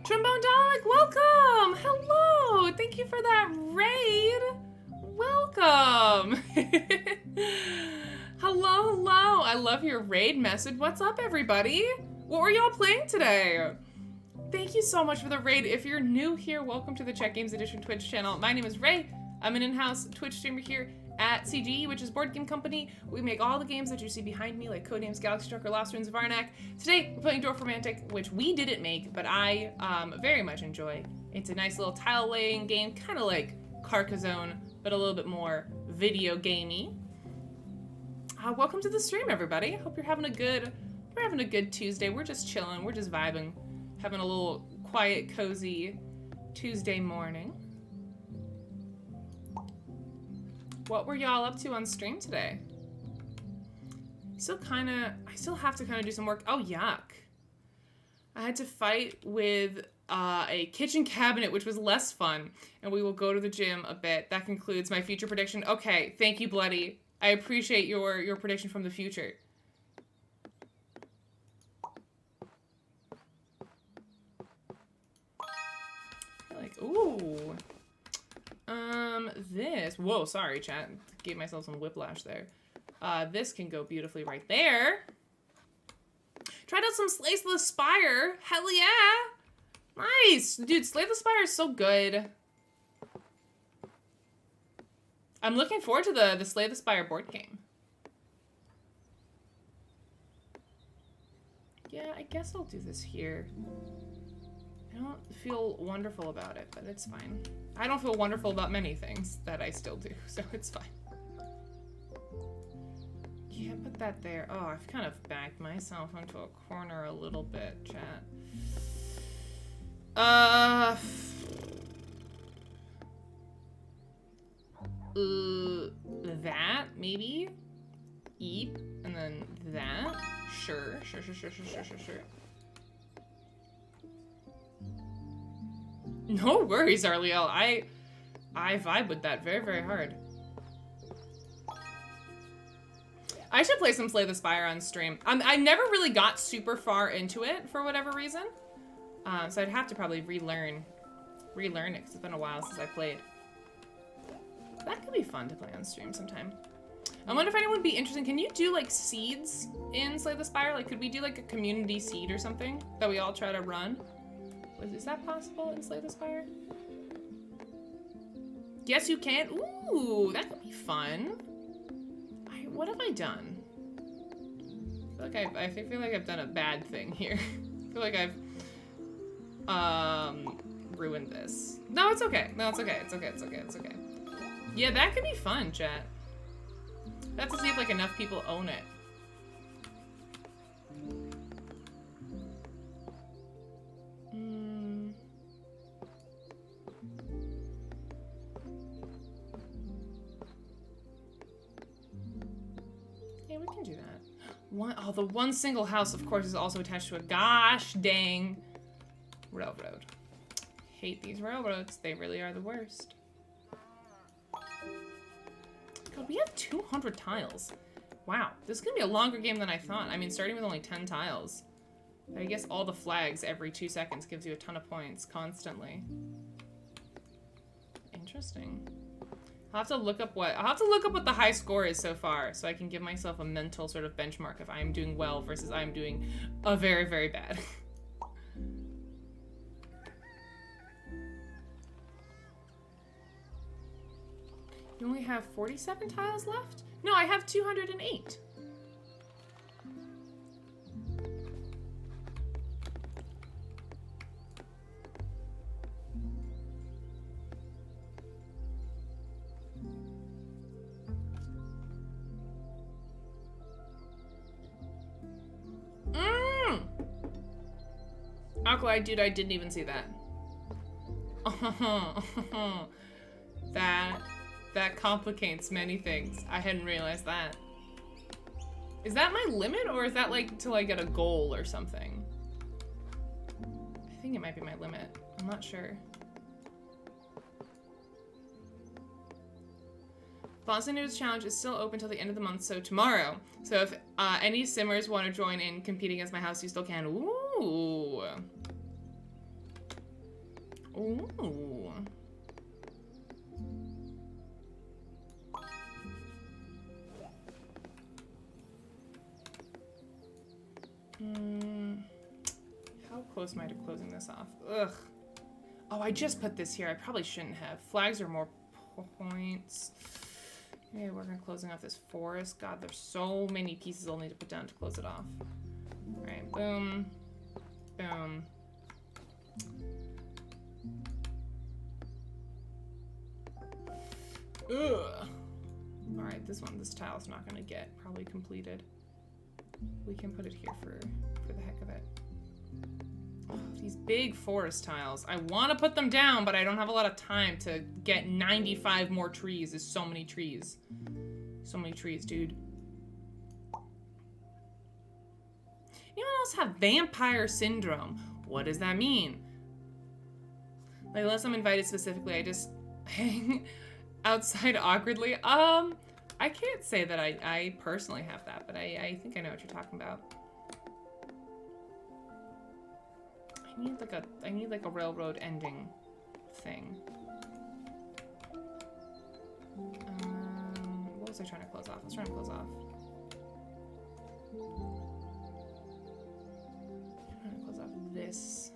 Trombone Dalek, welcome! Hello! Thank you for that raid! Welcome! Hello, hello! I love your raid message. What's up, everybody? What were y'all playing today? Thank you so much for the raid. If you're new here, welcome to the Czech Games Edition Twitch channel. My name is Ray. I'm an in-house Twitch streamer here at CGE, which is Board Game Company. We make all the games that you see behind me, like Codenames, Galaxy Truck, or Lost Ruins of Arnak. Today, we're playing Dorfromantik, which we didn't make, but I very much enjoy. It's a nice little tile-laying game, kind of like Carcassonne, but a little bit more video gamey. Welcome to the stream, everybody. Hope you're having a good Tuesday. We're just chilling. We're just vibing, having a little quiet, cozy Tuesday morning. What were y'all up to on stream today? I still have to kind of do some work. Oh, yuck. I had to fight with a kitchen cabinet, which was less fun, and we will go to the gym a bit. That concludes my future prediction. Okay, thank you, Bloody. I appreciate your prediction from the future. Like, ooh. This. Whoa, sorry, chat. Gave myself some whiplash there. This can go beautifully right there. Tried out some Slay the Spire. Hell yeah! Nice! Dude, Slay the Spire is so good. I'm looking forward to the Slay the Spire board game. Yeah, I guess I'll do this here. I don't feel wonderful about it, but it's fine. I don't feel wonderful about many things that I still do, so it's fine. Can't put that there. Oh, I've kind of backed myself into a corner a little bit, chat. That, maybe? Eep, and then that? Sure. No worries, Arliel. I vibe with that very, very hard. I should play some Slay the Spire on stream. I never really got super far into it for whatever reason. So I'd have to probably relearn it because it's been a while since I played. That could be fun to play on stream sometime. I wonder if anyone would be interested. Can you do like seeds in Slay the Spire? Like, could we do like a community seed or something that we all try to run? Is that possible in Slay the Spire? Yes, you can. Ooh, that could be fun. What have I done? I feel like I've done a bad thing here. I feel like I've ruined this. No, it's okay. No, it's okay. It's okay. Yeah, that could be fun, chat. I have to see if like enough people own it. Yeah, we can do that. The one single house, of course, is also attached to a gosh dang railroad. Hate these railroads. They really are the worst. God, we have 200 tiles. Wow, this is gonna be a longer game than I thought. I mean, starting with only 10 tiles. But I guess all the flags every 2 seconds gives you a ton of points constantly. Interesting. I'll have to look up what the high score is so far, so I can give myself a mental sort of benchmark if I'm doing well versus I'm doing very, very bad. You only have 47 tiles left? No, I have 208. Aqua, dude, I didn't even see that. That complicates many things. I hadn't realized that. Is that my limit, or is that like till I get a goal or something? I think it might be my limit. I'm not sure. Boston News Challenge is still open till the end of the month, so tomorrow. So if any simmers want to join in compete against my house, you still can. Ooh. Ooh. How close am I to closing this off? Ugh. Oh, I just put this here. I probably shouldn't have. Flags are more points. Okay, we're gonna closing off this forest. God, there's so many pieces I'll need to put down to close it off. Alright, boom. Boom. Ugh. Alright, this tile's not gonna get probably completed. We can put it here for the heck of it. Oh, these big forest tiles. I want to put them down, but I don't have a lot of time to get 95 more trees. There's so many trees. So many trees, dude. Anyone else have vampire syndrome? What does that mean? Like, unless I'm invited specifically, I just hang outside awkwardly. I can't say that I personally have that, but I think I know what you're talking about. I need like a railroad ending thing. What was I trying to close off? I was trying to close off. I'm trying to close off this.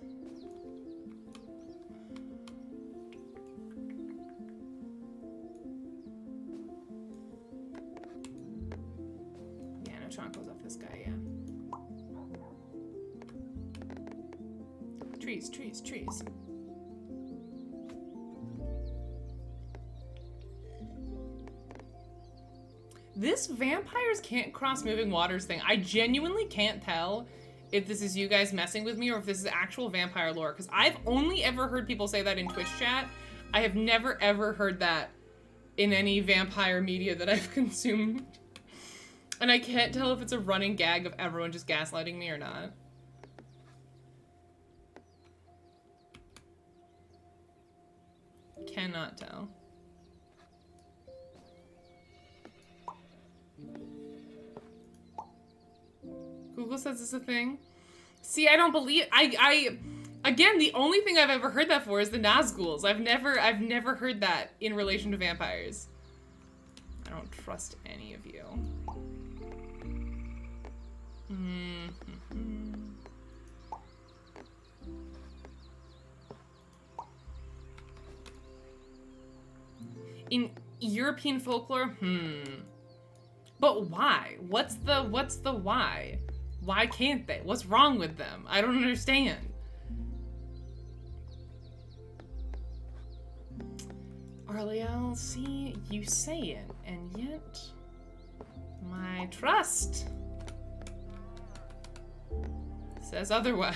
Yeah, no, trying to close off this guy, yeah. Trees, trees, trees. This vampires can't cross moving waters thing, I genuinely can't tell if this is you guys messing with me or if this is actual vampire lore, because I've only ever heard people say that in Twitch chat. I have never ever heard that in any vampire media that I've consumed. And I can't tell if it's a running gag of everyone just gaslighting me or not. Cannot tell. Google says it's a thing. See, I don't believe again, the only thing I've ever heard that for is the Nazguls. I've never heard that in relation to vampires. I don't trust any of you. In European folklore? But why? What's the why? Why can't they? What's wrong with them? I don't understand. Arliel, see, you say it, and yet my trust says otherwise.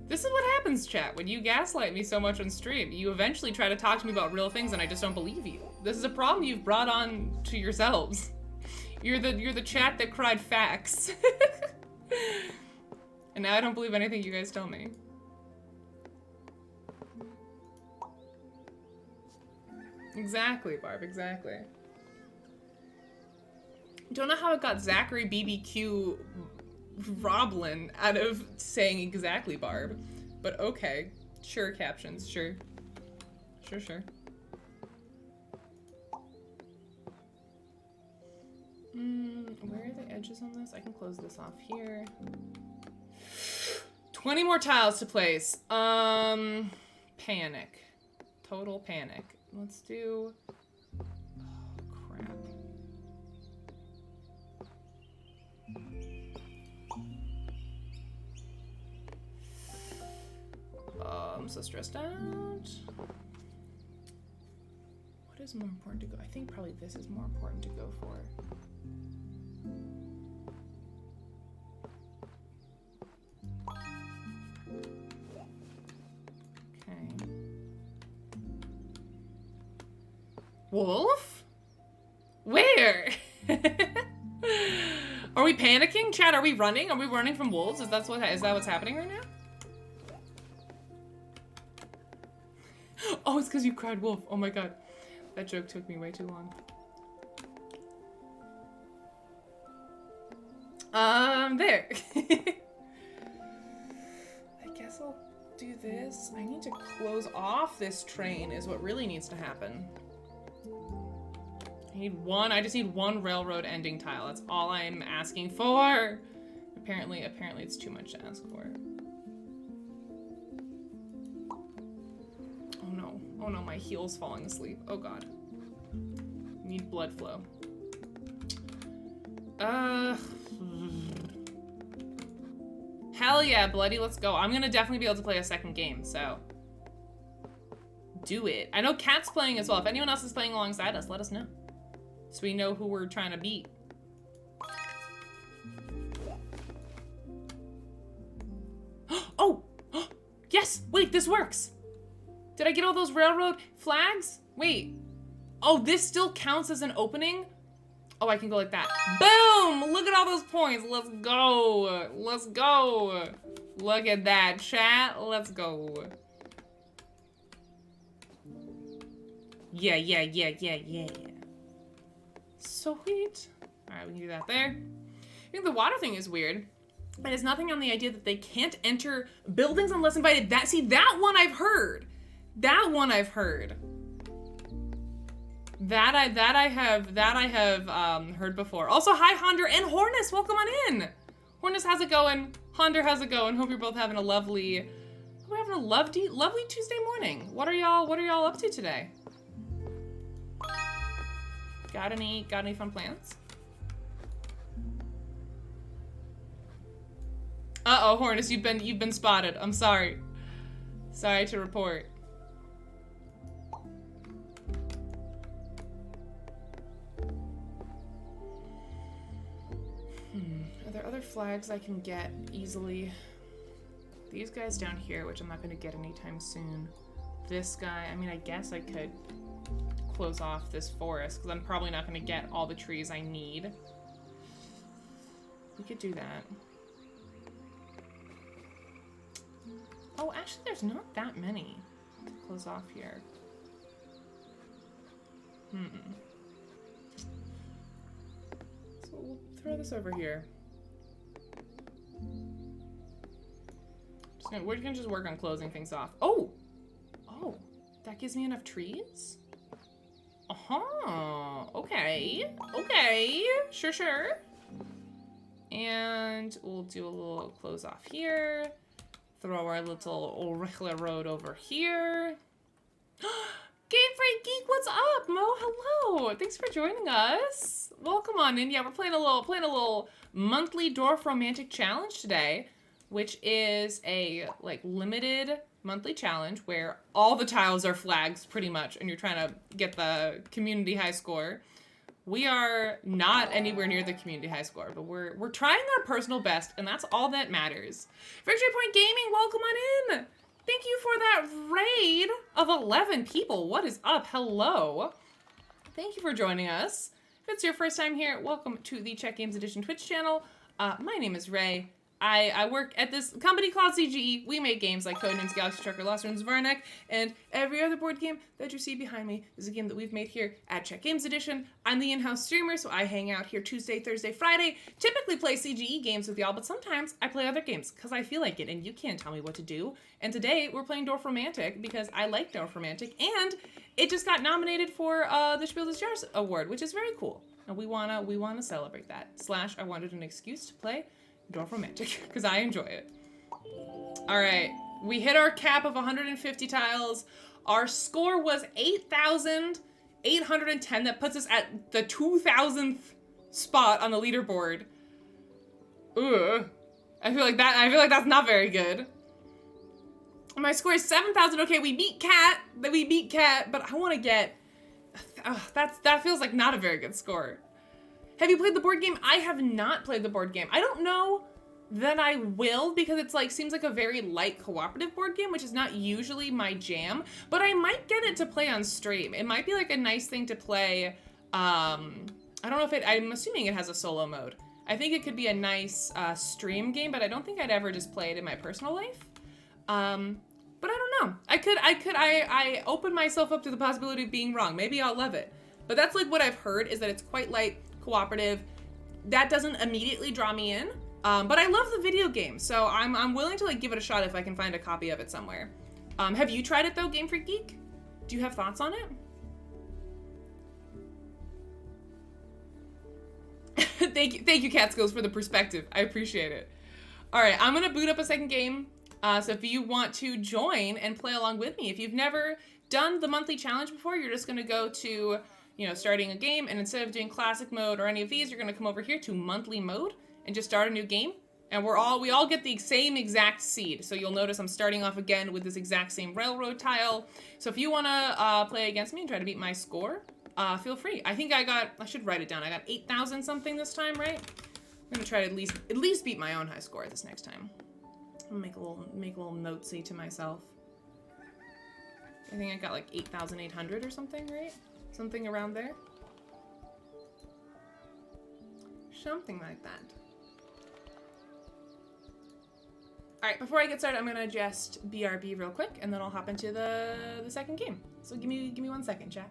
This is what happens, chat, when you gaslight me so much on stream. You eventually try to talk to me about real things and I just don't believe you. This is a problem you've brought on to yourselves. You're the chat that cried facts. And now I don't believe anything you guys tell me. Exactly, Barb, exactly. Don't know how it got Zachary BBQ Roblin out of saying exactly, Barb. But okay. Sure, captions, sure. Sure. Where are the edges on this? I can close this off here. 20 more tiles to place. Panic. Total panic. Let's do... Oh, crap. I'm so stressed out. What is more important to go? I think probably this is more important to go for. Okay. Wolf? Where? Are we panicking? Chat, are we running? Are we running from wolves? Is that what's happening right now? Oh, it's because you cried wolf. Oh my god. That joke took me way too long. There. I guess I'll do this. I need to close off this train is what really needs to happen. I just need one railroad ending tile. That's all I'm asking for. Apparently it's too much to ask for. Oh no, my heel's falling asleep. Oh god. Need blood flow. Hell yeah, bloody, let's go. I'm gonna definitely be able to play a second game, so. Do it. I know Kat's playing as well. If anyone else is playing alongside us, let us know. So we know who we're trying to beat. Oh! Yes! Wait, this works! Did I get all those railroad flags? Wait. Oh, this still counts as an opening? Oh, I can go like that. Boom! Look at all those points. Let's go. Let's go. Look at that, chat. Let's go. Yeah. Sweet. All right, we can do that there. I think the water thing is weird. And it's nothing on the idea that they can't enter buildings unless invited. That one I've heard. That one I've heard. That I have heard before. Also, hi Honder and Hornus, welcome on in. Hornus, how's it going? Honder, how's it going? Hope you're both having a lovely Tuesday morning. What are y'all up to today? Got any fun plans? Uh-oh, Hornus, you've been spotted. I'm sorry. Sorry to report. Are there other flags I can get easily? These guys down here, which I'm not going to get anytime soon. This guy, I mean, I guess I could close off this forest, because I'm probably not going to get all the trees I need. We could do that. Oh, actually, there's not that many to close off here. So we'll throw this over here. We're gonna just work on closing things off. Oh, that gives me enough trees? Okay, sure. And we'll do a little close off here. Throw our little railroad over here. Game Freak Geek, what's up? Mo, hello. Thanks for joining us. Welcome on in. Yeah, we're playing a little monthly Dorfromantik challenge today, which is a limited monthly challenge where all the tiles are flags pretty much, and you're trying to get the community high score. We are not anywhere near the community high score, but we're trying our personal best, and that's all that matters. Victory Point Gaming, welcome on in. Thank you for that raid of 11 people. What is up? Hello. Thank you for joining us. If it's your first time here, welcome to the Czech Games Edition Twitch channel. My name is Ray. I work at this company called CGE. We make games like Codenames, Galaxy Trucker, Lost Ruins of Arnak, and every other board game that you see behind me is a game that we've made here at Czech Games Edition. I'm the in-house streamer, so I hang out here Tuesday, Thursday, Friday, typically play CGE games with y'all, but sometimes I play other games because I feel like it, and you can't tell me what to do. And today, we're playing Dorfromantik because I like Dorfromantik, and it just got nominated for the Spiel des Jahres award, which is very cool. And we wanna celebrate that. / I wanted an excuse to play Dorfromantik because I enjoy it. All right, we hit our cap of 150 tiles. Our score was 8,810. That puts us at the 2,000th spot on the leaderboard. Ugh. I feel like that's not very good. My score is 7,000. Okay, we beat Cat, but I want to get. That feels like not a very good score. Have you played the board game? I have not played the board game. I don't know that I will because it's like seems like a very light cooperative board game, which is not usually my jam, but I might get it to play on stream. It might be like a nice thing to play. I don't know if I'm assuming it has a solo mode. I think it could be a nice stream game, but I don't think I'd ever just play it in my personal life. But I don't know. I open myself up to the possibility of being wrong. Maybe I'll love it. But that's like what I've heard is that it's quite light, cooperative. That doesn't immediately draw me in. But I love the video game, so I'm willing to like give it a shot if I can find a copy of it somewhere. Have you tried it though, Game Freak Geek? Do you have thoughts on it? Thank you, Catskills, for the perspective. I appreciate it. All right, I'm gonna boot up a second game. So if you want to join and play along with me, if you've never done the monthly challenge before, you're just gonna go to, starting a game, and instead of doing classic mode or any of these, you're gonna come over here to monthly mode and just start a new game. And we all get the same exact seed. So you'll notice I'm starting off again with this exact same railroad tile. So if you wanna play against me and try to beat my score, feel free. I think I should write it down. I got 8,000 something this time, right? I'm gonna try to at least beat my own high score this next time. I'm gonna make a little note-see to myself. I think I got like 8,800 or something, right? Something around there. Something like that. All right, before I get started, I'm gonna just BRB real quick, and then I'll hop into the second game. So give me 1 second, chat.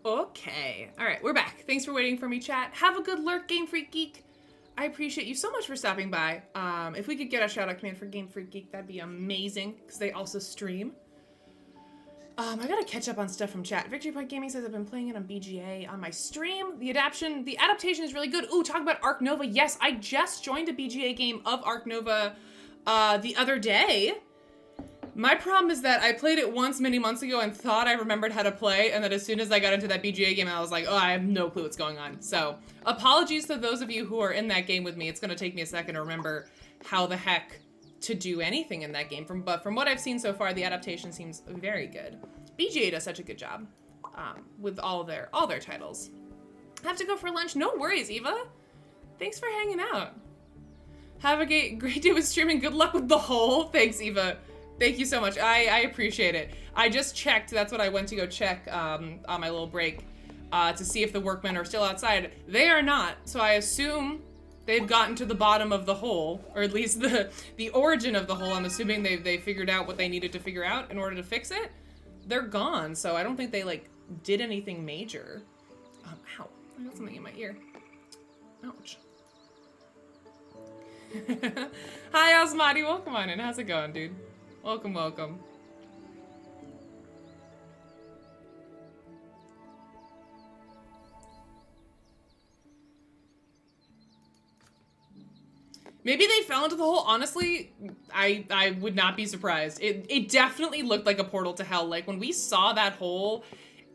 Okay. All right, we're back. Thanks for waiting for me, chat. Have a good lurk, Game Freak Geek. I appreciate you so much for stopping by. If we could get a shout out command for Game Freak Geek, that'd be amazing, because they also stream. I gotta catch up on stuff from chat. Victory Point Gaming says I've been playing it on BGA on my stream. The adaptation is really good. Ooh, talk about Arc Nova. Yes, I just joined a BGA game of Arc Nova the other day. My problem is that I played it once many months ago and thought I remembered how to play, and that as soon as I got into that BGA game, I was like, oh, I have no clue what's going on. So, apologies to those of you who are in that game with me. It's gonna take me a second to remember how the heck to do anything in that game. But from what I've seen so far, the adaptation seems very good. BGA does such a good job with all their titles. I have to go for lunch. No worries, Eva. Thanks for hanging out. Have a great day with streaming. Good luck with the hole. Thanks, Eva. Thank you so much. I appreciate it. I just checked. That's what I went to go check on my little break to see if the workmen are still outside. They are not. So I assume they've gotten to the bottom of the hole, or at least the origin of the hole. I'm assuming they figured out what they needed to figure out in order to fix it. They're gone, so I don't think they, like, did anything major. Ow. I got something in my ear. Ouch. Hi, Osmati. Welcome on in. How's it going, dude? Welcome, welcome. Maybe they fell into the hole. Honestly, I would not be surprised. It definitely looked like a portal to hell. Like when we saw that hole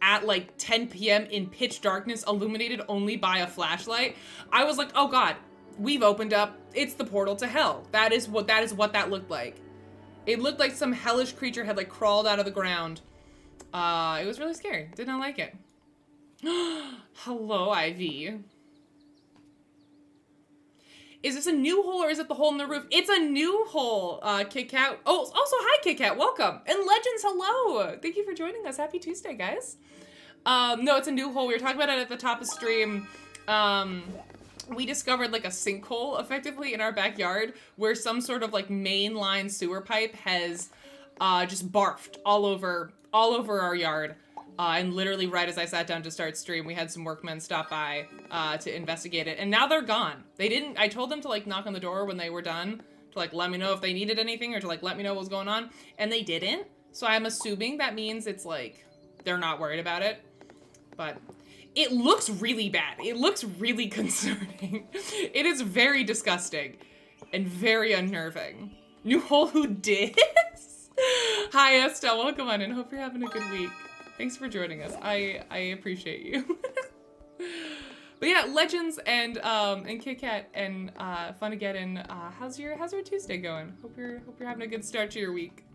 at like 10 p.m. in pitch darkness, illuminated only by a flashlight, I was like, oh god, we've opened up. It's the portal to hell. That is what that looked like. It looked like some hellish creature had like crawled out of the ground. It was really scary. Did not like it. Hello, Ivy. Is this a new hole or is it the hole in the roof? It's a new hole, Kit Kat. Oh, also, hi, Kit Kat. Welcome. And Legends, hello. Thank you for joining us. Happy Tuesday, guys. No, it's a new hole. We were talking about it at the top of stream. We discovered like a sinkhole effectively in our backyard where some sort of like mainline sewer pipe has just barfed all over our yard. And literally right as I sat down to start stream, we had some workmen stop by to investigate it, and now they're gone. I told them to like knock on the door when they were done to like let me know if they needed anything or to like let me know what was going on, and they didn't. So I'm assuming that means it's like they're not worried about it, but it looks really bad. It looks really concerning. It is very disgusting and very unnerving. New hole, who dis? Hi Estelle, welcome on in. Hope you're having a good week. Thanks for joining us. I appreciate you. But yeah, Legends and Kit Kat and Funageddon, how's your Tuesday going? Hope you're having a good start to your week.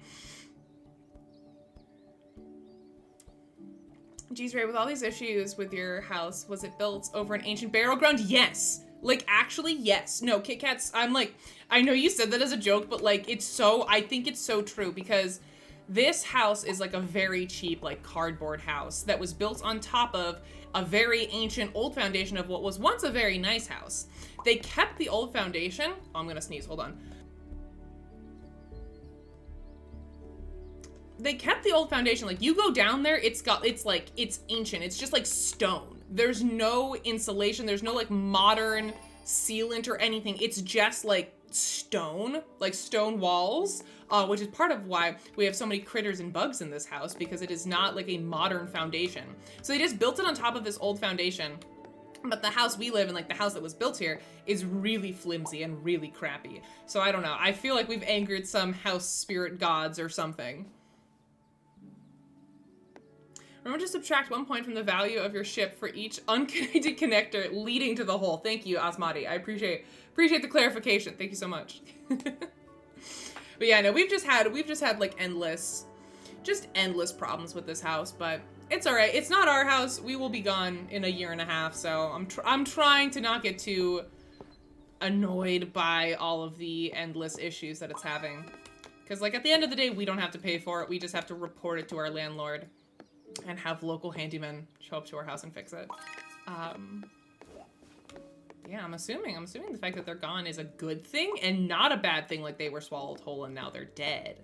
Geez, Ray, with all these issues with your house, was it built over an ancient burial ground? Yes. Like, actually, yes. No, Kit Kat's, I'm like, I know you said that as a joke, but like, I think it's so true because this house is like a very cheap, like cardboard house that was built on top of a very ancient old foundation of what was once a very nice house. They kept the old foundation. Oh, I'm gonna sneeze, hold on. They kept the old foundation. Like you go down there, it's ancient. It's just like stone. There's no insulation. There's no like modern sealant or anything. It's just like stone walls, which is part of why we have so many critters and bugs in this house, because it is not like a modern foundation. So they just built it on top of this old foundation. But the house we live in, like the house that was built here, is really flimsy and really crappy. So I don't know. I feel like we've angered some house spirit gods or something. Remember to subtract 1 point from the value of your ship for each unconnected connector leading to the hole. Thank you, Asmati. I appreciate the clarification. Thank you so much. But yeah, no, we've just had like endless problems with this house, but it's all right. It's not our house. We will be gone in a year and a half, so I'm trying to not get too annoyed by all of the endless issues that it's having. Because like at the end of the day, we don't have to pay for it. We just have to report it to our landlord and have local handymen show up to our house and fix it. Yeah, I'm assuming the fact that they're gone is a good thing and not a bad thing, like they were swallowed whole and now they're dead.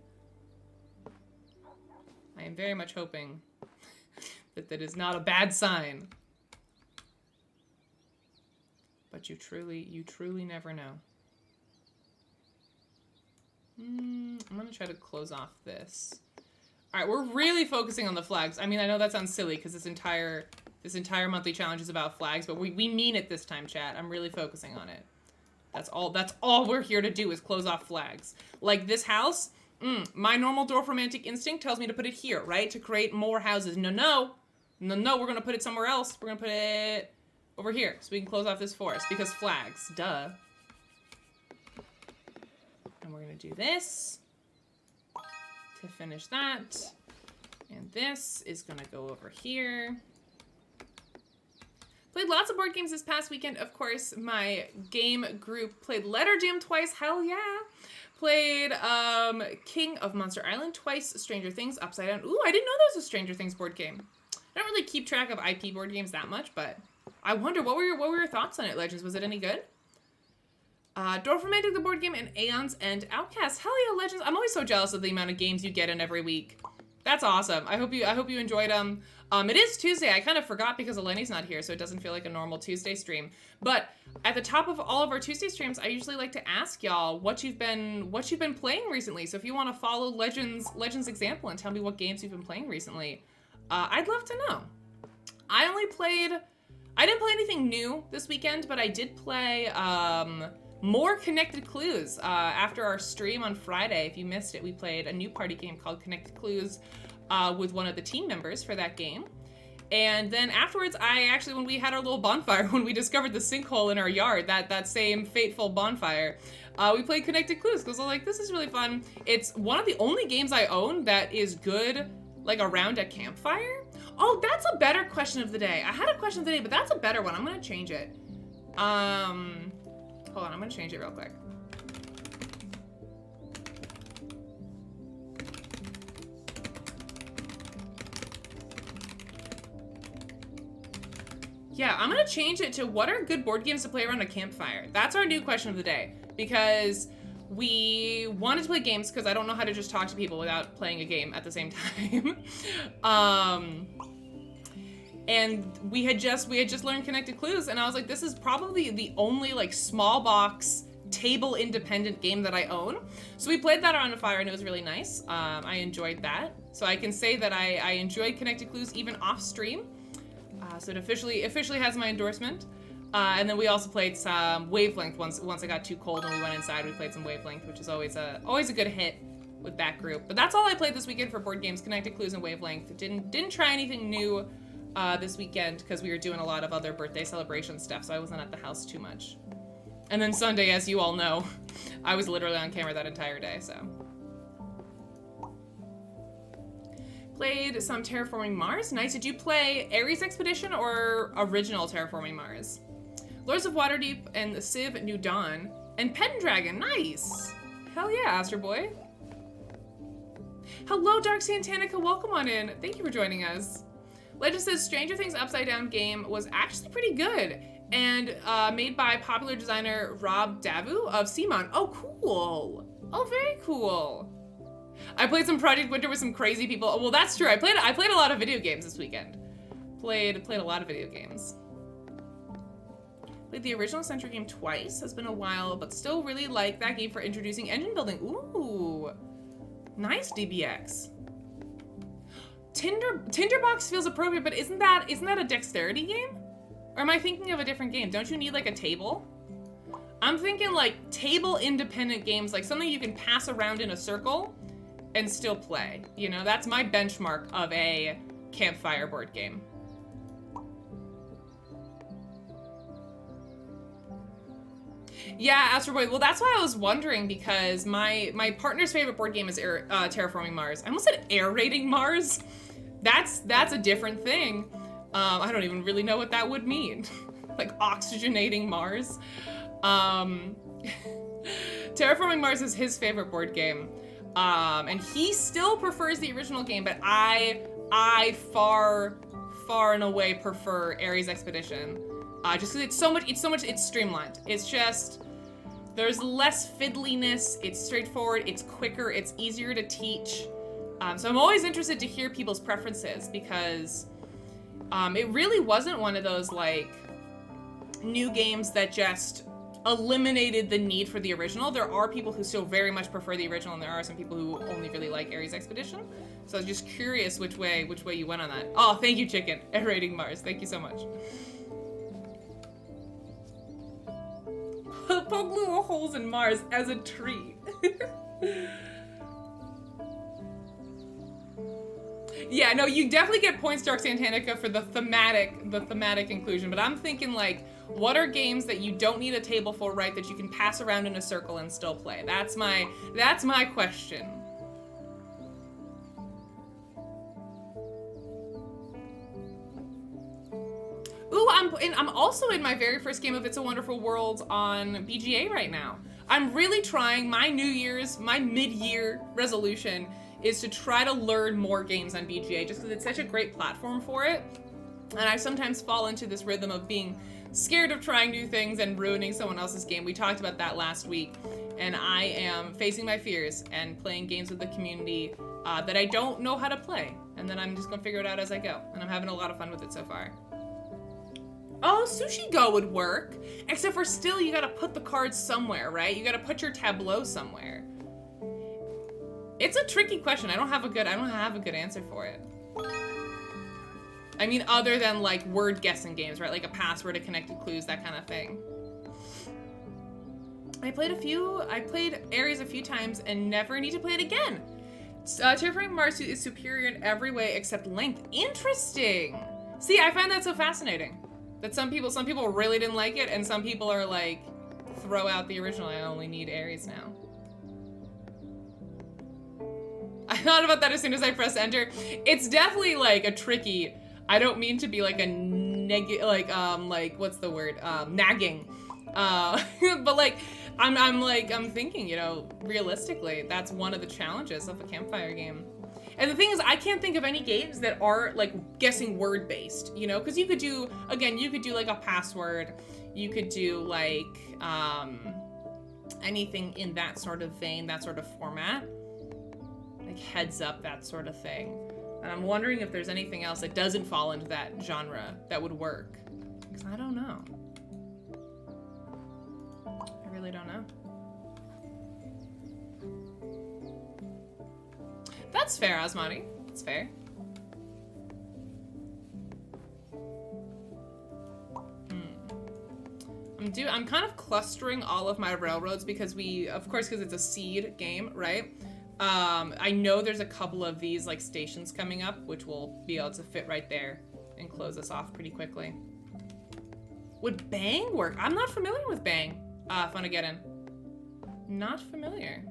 I am very much hoping that that is not a bad sign. But you truly never know. I'm gonna try to close off this. All right, we're really focusing on the flags. I mean, I know that sounds silly because this entire monthly challenge is about flags, but we mean it this time, chat. I'm really focusing on it. That's all we're here to do is close off flags. Like this house, my normal Dorfromantik instinct tells me to put it here, right? To create more houses. No, we're gonna put it somewhere else. We're gonna put it over here so we can close off this forest because flags, duh. And we're gonna do this to finish that. And this is gonna go over here. Played lots of board games this past weekend. Of course, my game group played Letter Jam twice. Hell yeah. Played King of Monster Island twice. Stranger Things Upside Down. Ooh, I didn't know there was a Stranger Things board game. I don't really keep track of IP board games that much, but I wonder, what were your thoughts on it, Legends? Was it any good? Dorfromantik the board game and Aeons and Outcast. Hell yeah, Legends. I'm always so jealous of the amount of games you get in every week. That's awesome. I hope you enjoyed them. It is Tuesday. I kind of forgot because Eleni's not here, so it doesn't feel like a normal Tuesday stream. But at the top of all of our Tuesday streams, I usually like to ask y'all what you've been playing recently. So if you want to follow Legends example and tell me what games you've been playing recently, I'd love to know. I didn't play anything new this weekend, but I did play more Connected Clues after our stream on Friday. If you missed it, we played a new party game called Connected Clues with one of the team members for that game. And then afterwards, when we had our little bonfire, when we discovered the sinkhole in our yard, that same fateful bonfire, we played Connected Clues because I was like, this is really fun. It's one of the only games I own that is good, like around a campfire. Oh, that's a better question of the day. I had a question of the day, but that's a better one. I'm gonna change it. Hold on, I'm gonna change it real quick. Yeah, I'm gonna change it to what are good board games to play around a campfire? That's our new question of the day, because we wanted to play games because I don't know how to just talk to people without playing a game at the same time. And we had just learned Connected Clues, and I was like, this is probably the only like small box table independent game that I own. So we played that around a fire and it was really nice. I enjoyed that. So I can say that I enjoyed Connected Clues even off stream. So it officially has my endorsement. And then we also played some Wavelength once it got too cold and we went inside. We played some Wavelength, which is always a good hit with that group. But that's all I played this weekend for board games: Connected Clues and Wavelength. Didn't try anything new this weekend because we were doing a lot of other birthday celebration stuff, so I wasn't at the house too much. And then Sunday, as you all know, I was literally on camera that entire day, so. Played some Terraforming Mars. Nice. Did you play Ares Expedition or original Terraforming Mars? Lords of Waterdeep and the Civ New Dawn. And Pendragon. Nice. Hell yeah, Astro Boy. Hello, Dark Santanica. Welcome on in. Thank you for joining us. Legend says Stranger Things Upside Down game was actually pretty good and made by popular designer Rob Davu of Simon. Oh, cool. Oh, very cool. I played some Project Winter with some crazy people. Well, that's true. I played a lot of video games this weekend. Played a lot of video games. Played the original Century game twice. Has been a while, but still really like that game for introducing engine building. Ooh, nice DBX. Tinderbox feels appropriate, but isn't that a dexterity game? Or am I thinking of a different game? Don't you need like a table? I'm thinking like table independent games, like something you can pass around in a circle and still play. You know, that's my benchmark of a campfire board game. Yeah, Astro Boy. Well, that's why I was wondering, because my partner's favorite board game is Terraforming Mars. I almost said aerating Mars. That's a different thing. I don't even really know what that would mean. Like oxygenating Mars. Terraforming Mars is his favorite board game. And he still prefers the original game, but I far and away prefer Ares Expedition. Just because it's streamlined. It's just, there's less fiddliness, it's straightforward, it's quicker, it's easier to teach. So I'm always interested to hear people's preferences, because it really wasn't one of those like new games that just eliminated the need for the original. There are people who still very much prefer the original, and there are some people who only really like Ares Expedition. So I was just curious which way you went on that. Oh, thank you, Chicken. Aerating Mars. Thank you so much. Poke little holes in Mars as a tree. Yeah, no, you definitely get points, Dark Santanica, for the thematic inclusion, but I'm thinking, like, what are games that you don't need a table for, right, that you can pass around in a circle and still play? That's my question. Ooh, I'm also in my very first game of It's a Wonderful World on BGA right now. I'm really trying. My mid-year resolution is to try to learn more games on BGA, just because it's such a great platform for it. And I sometimes fall into this rhythm of being scared of trying new things and ruining someone else's game. We talked about that last week, and I am facing my fears and playing games with the community that I don't know how to play, and then I'm just gonna figure it out as I go, and I'm having a lot of fun with it so far. Oh, Sushi Go would work, except for still you gotta put the cards somewhere, right? You gotta put your tableau somewhere. It's a tricky question. I don't have a good answer for it. I mean, other than like word guessing games, right? Like a password, a connected clues, that kind of thing. I played Ares a few times and never need to play it again. Terraforming Mars is superior in every way except length. Interesting. See, I find that so fascinating. That some people really didn't like it, and some people are like, throw out the original, I only need Ares now. I thought about that as soon as I pressed enter. It's definitely like a tricky, I don't mean to be like a what's the word? Nagging. But like, I'm thinking, you know, realistically, that's one of the challenges of a campfire game. And the thing is, I can't think of any games that are like guessing word based, you know, because you could do like a password, you could do like anything in that sort of vein, that sort of format, like heads up, that sort of thing. And I'm wondering if there's anything else that doesn't fall into that genre that would work, because I don't know. I really don't know. That's fair, Asmani. That's fair. I'm kind of clustering all of my railroads because because it's a seed game, right? I know there's a couple of these like stations coming up, which will be able to fit right there and close us off pretty quickly. Would Bang work? I'm not familiar with Bang. Fun to get in. Not familiar.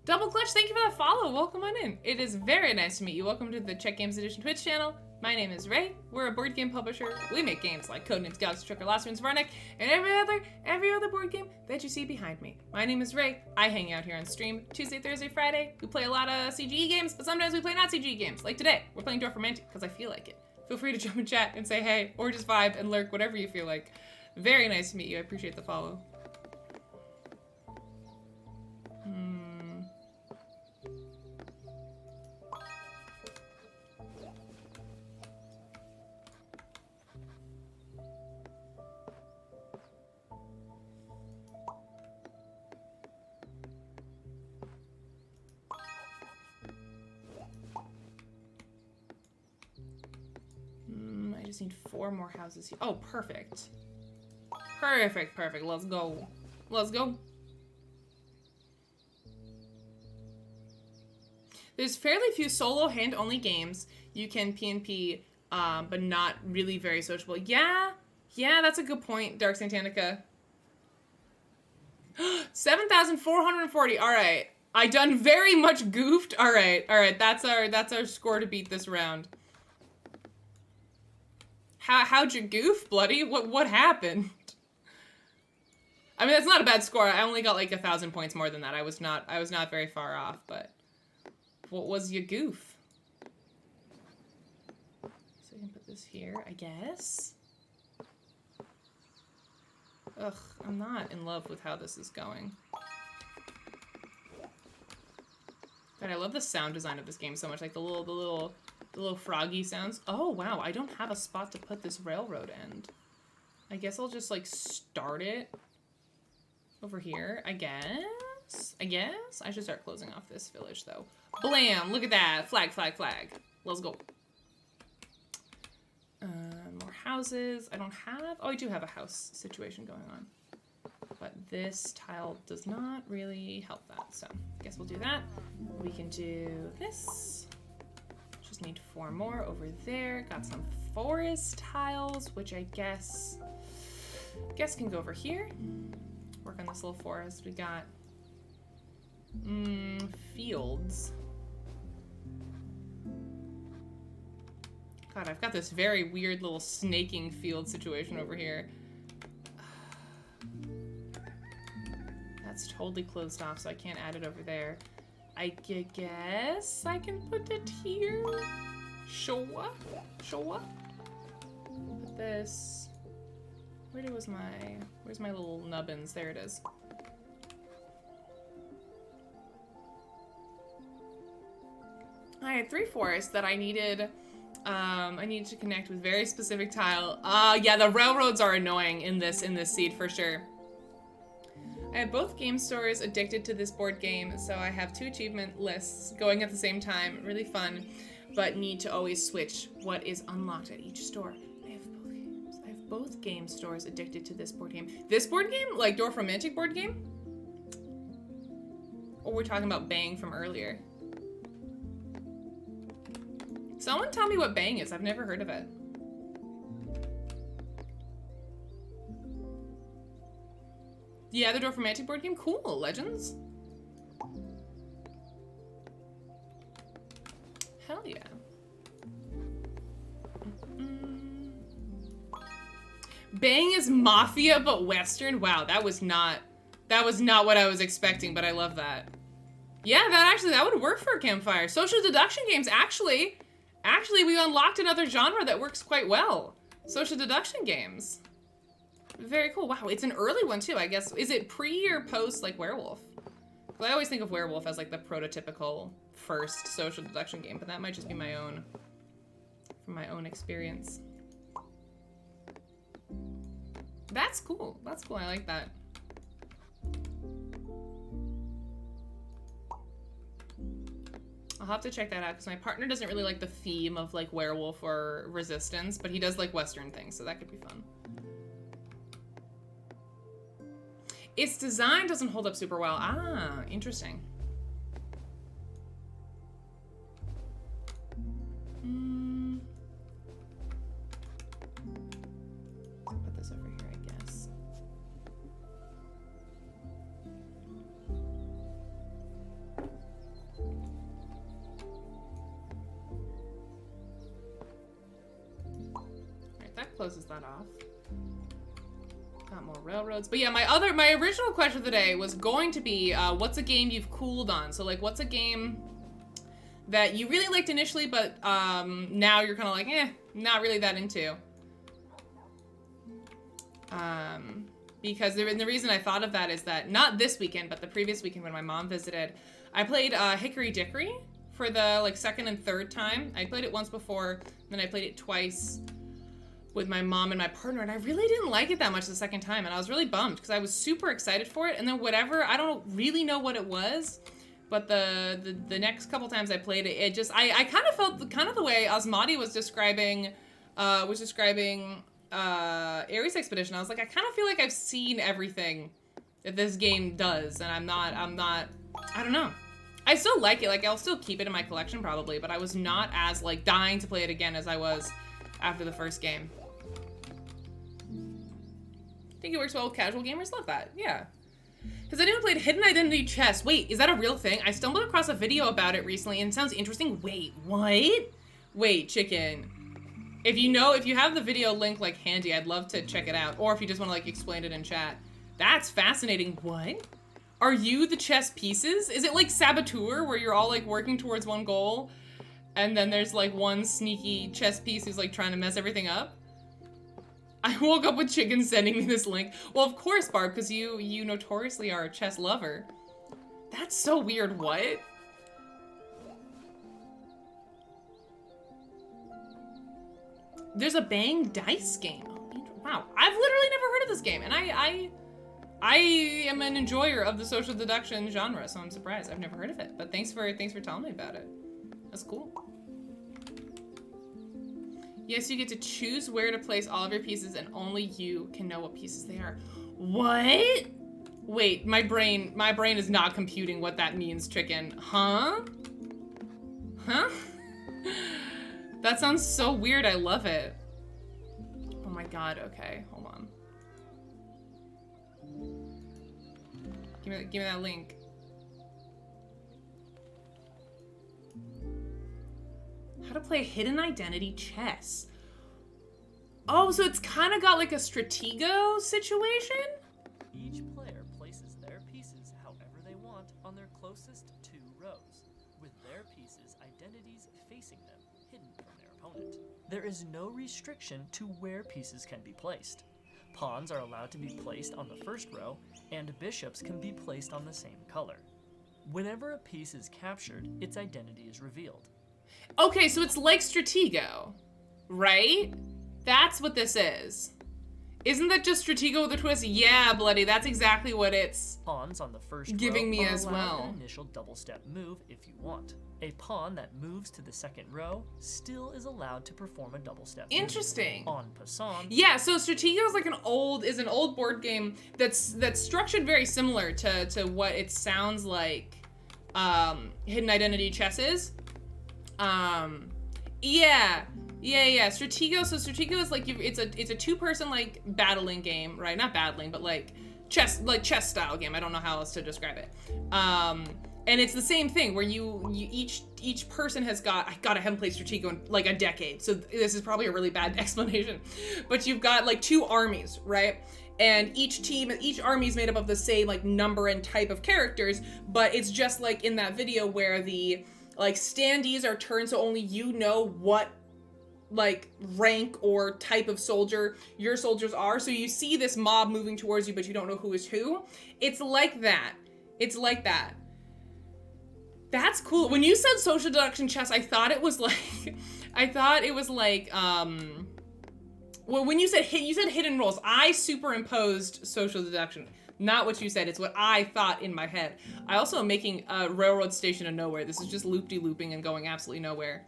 Double Clutch, thank you for that follow. Welcome on in. It is very nice to meet you. Welcome to the Czech Games Edition Twitch channel. My name is Ray. We're a board game publisher. We make games like Codenames Galaxy Trucker, Last Winds Varnick, and every other board game that you see behind me. My name is Ray. I hang out here on stream Tuesday, Thursday, Friday. We play a lot of CGE games, but sometimes we play not CGE games. Like today, we're playing Dorfromantik because I feel like it. Feel free to jump in chat and say hey, or just vibe and lurk, whatever you feel like. Very nice to meet you. I appreciate the follow. I just need 4 more houses here. Oh, perfect. Perfect. Let's go. Let's go. There's fairly few solo hand-only games you can PnP, but not really very sociable. Yeah, that's a good point, Dark Santanica. 7,440. All right. I done very much goofed. All right. That's our score to beat this round. How'd you goof, Bloody? What happened? I mean, that's not a bad score. I only got like 1,000 points more than that. I was not very far off, but what was your goof? So I can put this here, I guess. Ugh, I'm not in love with how this is going. God, I love the sound design of this game so much. Like the little froggy sounds. Oh, wow, I don't have a spot to put this railroad end. I guess I'll just, like, start it over here, I guess. I should start closing off this village, though. Blam! Look at that. Flag, flag, flag. Let's go. More houses. I don't have... Oh, I do have a house situation going on. But this tile does not really help that, so I guess we'll do that. We can do this. Just need 4 more over there. Got some forest tiles, which I guess can go over here. Work on this little forest. We got fields. God, I've got this very weird little snaking field situation over here. That's totally closed off, so I can't add it over there. I guess I can put it here. Sure. Put this. Where's my little nubbins? There it is. I had 3 forests that I needed to connect with very specific tile. Yeah, the railroads are annoying in this seed for sure. I have both game stores addicted to this board game, so I have 2 achievement lists going at the same time. Really fun, but need to always switch what is unlocked at each store. I have both game stores addicted to this board game. This board game? Like Dorfromantik board game? Or we're talking about Bang from earlier? Someone tell me what Bang is. I've never heard of it. Yeah, the Dorfromantik board game? Cool. Legends? Hell yeah. Bang is Mafia, but Western? Wow, that was not what I was expecting, but I love that. Yeah, that would work for a campfire. Social deduction games, actually, we unlocked another genre that works quite well. Social deduction games. Very cool. Wow, it's an early one too, I guess. Is it pre or post, like, Werewolf? Well, I always think of Werewolf as, like, the prototypical first social deduction game, but that might just be my own, from my own experience. That's cool. That's cool. I like that. I'll have to check that out because my partner doesn't really like the theme of, like, Werewolf or Resistance, but he does like Western things, so that could be fun. Its design doesn't hold up super well. Ah, interesting. Put this over here, I guess. Alright, that closes that off. Got more railroads. But yeah, my original question of the day was going to be, what's a game you've cooled on? So, like, what's a game that you really liked initially, but now you're kind of like, not really that into? Because the reason I thought of that is that, not this weekend, but the previous weekend when my mom visited, I played Hickory Dickory for the, like, 2nd and 3rd time. I played it once before, then I played it twice with my mom and my partner, and I really didn't like it that much the 2nd time, and I was really bummed because I was super excited for it, and then whatever, I don't really know what it was, but the next couple times I played it, it just, I kind of felt kind of the way Asmati was describing Ares Expedition. I was like, I kind of feel like I've seen everything that this game does, and I'm not, I don't know. I still like it, like, I'll still keep it in my collection probably, but I was not as, like, dying to play it again as I was after the first game. I think it works well with casual gamers. Love that. Yeah. Has anyone played Hidden Identity Chess? Wait, is that a real thing? I stumbled across a video about it recently and it sounds interesting. Wait, what? Wait, chicken. If you have the video link, like, handy, I'd love to check it out. Or if you just want to, like, explain it in chat. That's fascinating. What? Are you the chess pieces? Is it like Saboteur, where you're all, like, working towards one goal? And then there's, like, one sneaky chess piece who's, like, trying to mess everything up? I woke up with chicken sending me this link. Well, of course, Barb, because you notoriously are a chess lover. That's so weird. What? There's a Bang Dice game. Wow, I've literally never heard of this game, and I am an enjoyer of the social deduction genre, so I'm surprised. I've never heard of it, but thanks for telling me about it. That's cool. Yes, you get to choose where to place all of your pieces, and only you can know what pieces they are. What? Wait, my brain is not computing what that means, chicken. Huh? Huh? That sounds so weird. I love it. Oh my god. Okay, hold on. Give me that link. How to play hidden identity chess. Oh, so it's kind of got like a Stratego situation? Each player places their pieces however they want on their closest 2 rows, with their pieces' identities facing them, hidden from their opponent. There is no restriction to where pieces can be placed. Pawns are allowed to be placed on the first row, and bishops can be placed on the same color. Whenever a piece is captured, its identity is revealed. Okay, so it's like Stratego, right? That's what this is. Isn't that just Stratego with a twist? Yeah, bloody, that's exactly what it's Pawns on the first giving row me are as allowed well. an initial double-step move if you want. A pawn that moves to the second row still is allowed to perform a double-step move. Interesting. On passant. Yeah, so Stratego is like an old board game that's structured very similar to what it sounds like Hidden Identity chess is. Yeah. Stratego. So Stratego is like it's a 2-person like battling game, right? Not battling, but like chess style game. I don't know how else to describe it. And it's the same thing where you each person has got, I haven't played Stratego in like a decade, so this is probably a really bad explanation, but you've got like 2 armies, right? And each army is made up of the same like number and type of characters, but it's just like in that video where the like standees are turned so only you know what like rank or type of soldier your soldiers are. So you see this mob moving towards you, but you don't know who is who. It's like that. It's like that. That's cool. When you said social deduction chess, I thought it was like, well, when you said hidden roles, I superimposed social deduction. Not what you said, it's what I thought in my head. I also am making a railroad station of nowhere. This is just loop-de-looping and going absolutely nowhere.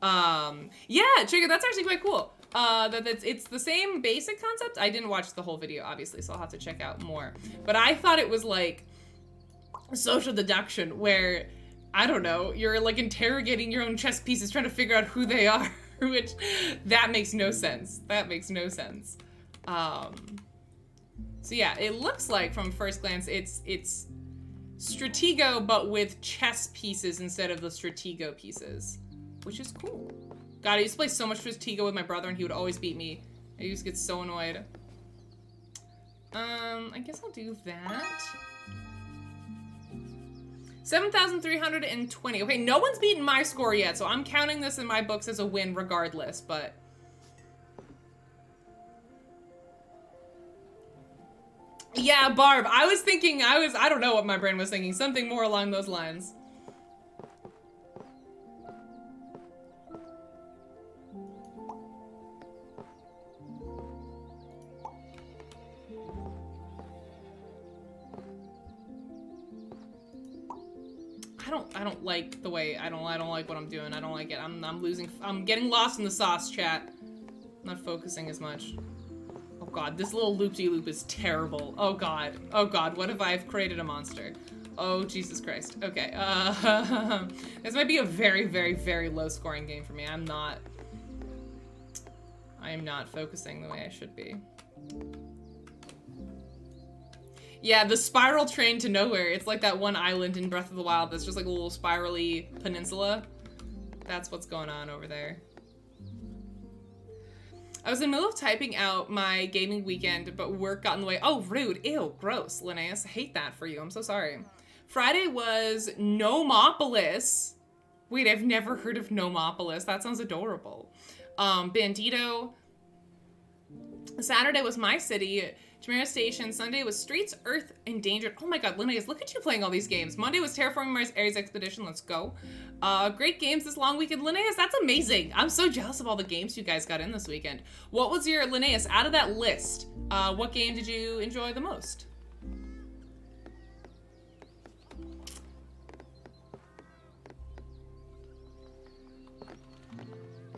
Yeah, Trigger, that's actually quite cool. It's the same basic concept. I didn't watch the whole video, obviously, so I'll have to check out more. But I thought it was like social deduction, where, I don't know, you're like interrogating your own chess pieces, trying to figure out who they are, which, that makes no sense. That makes no sense. So yeah, it looks like from first glance, it's Stratego, but with chess pieces instead of the Stratego pieces, which is cool. God, I used to play so much Stratego with my brother, and he would always beat me. I used to get so annoyed. I guess I'll do that. 7,320. Okay, no one's beaten my score yet, so I'm counting this in my books as a win regardless, but... Yeah, Barb, I don't know what my brain was thinking. Something more along those lines. I don't like the way, I don't like what I'm doing. I don't like it. I'm getting lost in the sauce, chat. I'm not focusing as much. Oh god, this little loop-de-loop is terrible. Oh god, what if I've created a monster? Oh, Jesus Christ. Okay, this might be a very, very, very low scoring game for me. I am not focusing the way I should be. Yeah, the spiral train to nowhere. It's like that one island in Breath of the Wild that's just like a little spirally peninsula. That's what's going on over there. I was in the middle of typing out my gaming weekend, but work got in the way. Oh, rude. Ew, gross, Linnaeus. I hate that for you. I'm so sorry. Friday was Nomopolis. Wait, I've never heard of Nomopolis. That sounds adorable. Bandito. Saturday was My City, Chimera Station. Sunday was Streets, Earth, Endangered. Oh my god, Linnaeus, look at you playing all these games. Monday was Terraforming Mars Ares Expedition. Let's go. Great games this long weekend. Linnaeus, that's amazing. I'm so jealous of all the games you guys got in this weekend. What was your, Linnaeus, out of that list, what game did you enjoy the most?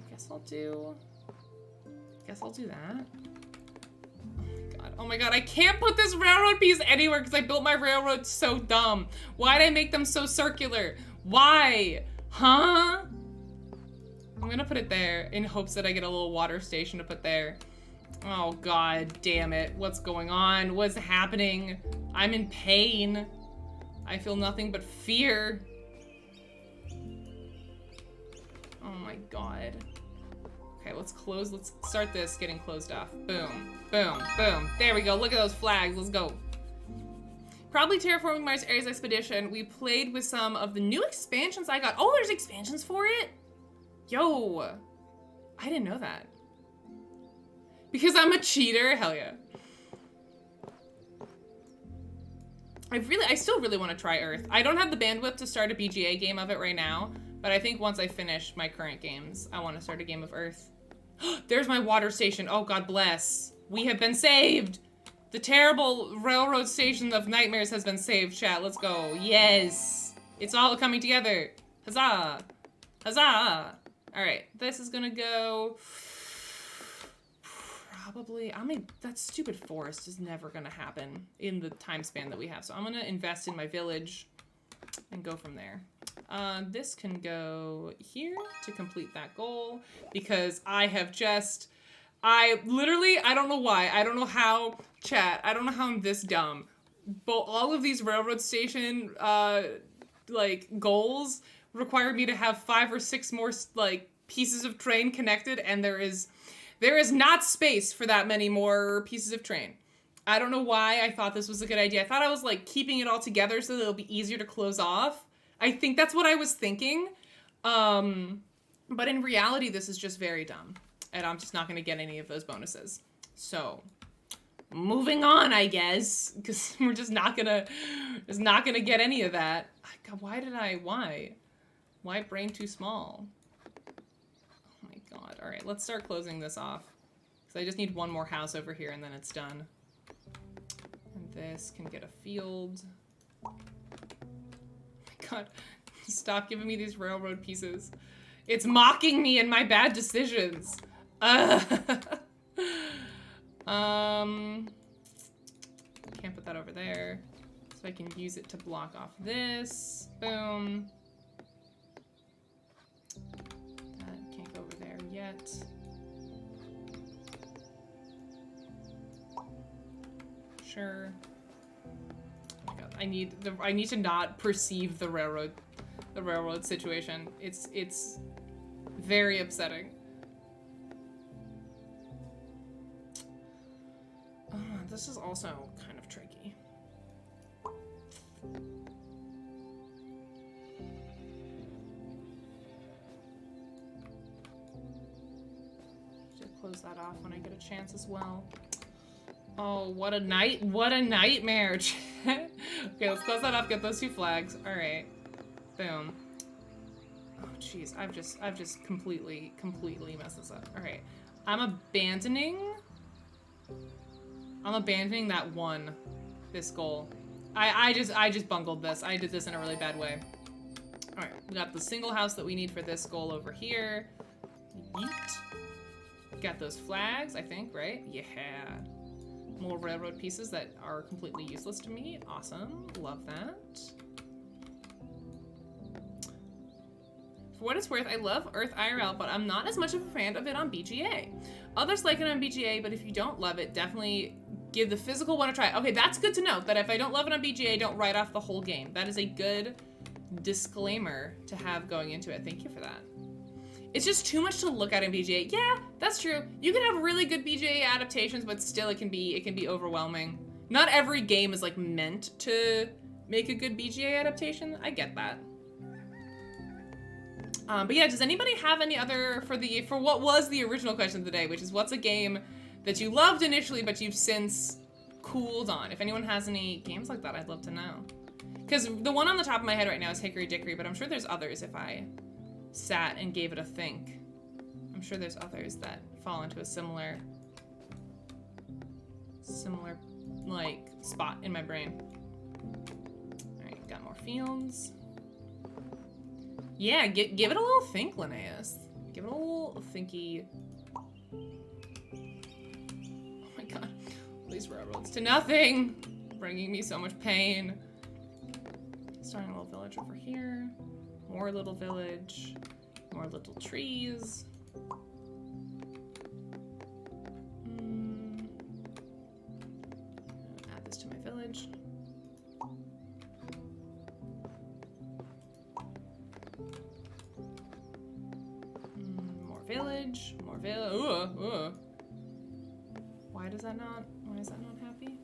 Guess I'll do that. Oh my god, I can't put this railroad piece anywhere because I built my railroad so dumb. Why'd I make them so circular? Why? Huh? I'm gonna put it there in hopes that I get a little water station to put there. Oh god damn it. What's going on? What's happening? I'm in pain. I feel nothing but fear. Oh my god. Okay, let's start this getting closed off. Boom, boom, boom. There we go, look at those flags, let's go. Probably Terraforming Mars Ares Expedition. We played with some of the new expansions I got. Oh, there's expansions for it? Yo, I didn't know that. Because I'm a cheater, hell yeah. I still really want to try Earth. I don't have the bandwidth to start a BGA game of it right now, but I think once I finish my current games, I want to start a game of Earth. There's my water station. Oh, God bless. We have been saved. The terrible railroad station of nightmares has been saved, chat. Let's go. Yes. It's all coming together. Huzzah. Huzzah. All right. This is going to go... Probably... that stupid forest is never going to happen in the time span that we have. So I'm going to invest in my village and go from there. This can go here to complete that goal because I don't know why. I don't know how, chat, I don't know how I'm this dumb. But all of these railroad station, goals require me to have 5 or 6 more, pieces of train connected, and there is not space for that many more pieces of train. I don't know why I thought this was a good idea. I thought I was, keeping it all together so that it'll be easier to close off. I think that's what I was thinking. But in reality, this is just very dumb. And I'm just not going to get any of those bonuses. So, moving on, I guess. Because we're just not going to get any of that. God, why? Why brain too small? Oh my god. Alright, let's start closing this off. Because I just need one more house over here and then it's done. And this can get a field. God, stop giving me these railroad pieces. It's mocking me and my bad decisions. Can't put that over there. So I can use it to block off this. Boom. That can't go over there yet. Sure. I need to not perceive the railroad situation. It's very upsetting. This is also kind of tricky. Should close that off when I get a chance as well. Oh, what a nightmare. Okay, let's close that off, get those 2 flags. All right. Boom. Oh, jeez, I've just completely messed this up. All right. I'm abandoning this goal. I just bungled this. I did this in a really bad way. All right, we got the single house that we need for this goal over here. Yeet. Got those flags, I think, right? Yeah. More railroad pieces that are completely useless to me. Awesome. Love that. For what it's worth, I love Earth IRL, but I'm not as much of a fan of it on BGA. Others like it on BGA, but if you don't love it, definitely give the physical one a try. Okay, that's good to know, that if I don't love it on BGA, don't write off the whole game. That is a good disclaimer to have going into it. Thank you for that. It's just too much to look at in BGA. Yeah, that's true. You can have really good BGA adaptations, but still it can be overwhelming. Not every game is meant to make a good BGA adaptation. I get that. But yeah, does anybody have any other for what was the original question of the day, which is what's a game that you loved initially, but you've since cooled on. If anyone has any games like that, I'd love to know. Because the one on the top of my head right now is Hickory Dickory, but I'm sure there's others if I sat and gave it a think. I'm sure there's others that fall into a similar like spot in my brain. All right, got more fields. Yeah, give it a little think, Linnaeus. Give it a little thinky. Oh my god, all these railroads to nothing, bringing me so much pain. Starting a little village over here. More little village. More little trees. Add this to my village. More village. More village. Why is that not happy?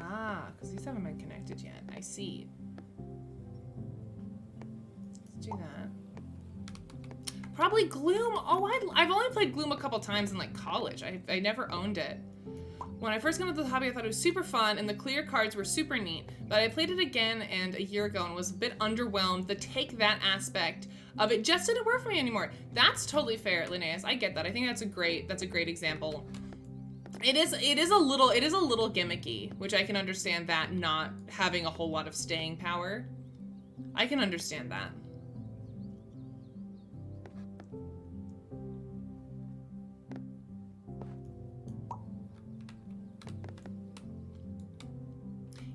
Ah, because these haven't been connected yet. I see. Let's do that. Probably Gloom. Oh, I've only played Gloom a couple times in like college. I never owned it. When I first got into the hobby, I thought it was super fun and the clear cards were super neat. But I played it again and a year ago and was a bit underwhelmed. The take that aspect of it just didn't work for me anymore. That's totally fair, Linnaeus. I get that. I think that's a great example. It is a little gimmicky, which I can understand that not having a whole lot of staying power. I can understand that.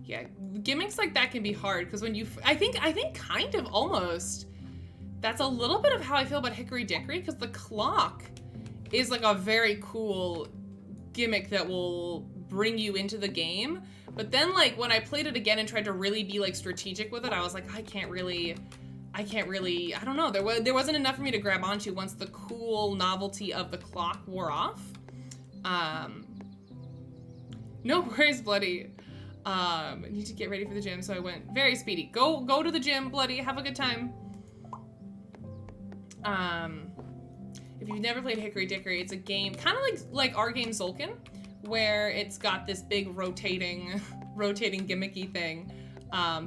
Yeah, gimmicks like that can be hard because when you, I think kind of almost, that's a little bit of how I feel about Hickory Dickory because the clock is like a very cool gimmick that will bring you into the game. But then like when I played it again and tried to really be like strategic with it, I was like, I can't really, I don't know. There wasn't enough for me to grab onto once the cool novelty of the clock wore off. No worries, Bloody. Need to get ready for the gym, so I went very speedy. Go to the gym, Bloody. Have a good time. If you've never played Hickory Dickory, it's a game kind of like our game Zolkin, where it's got this big rotating gimmicky thing.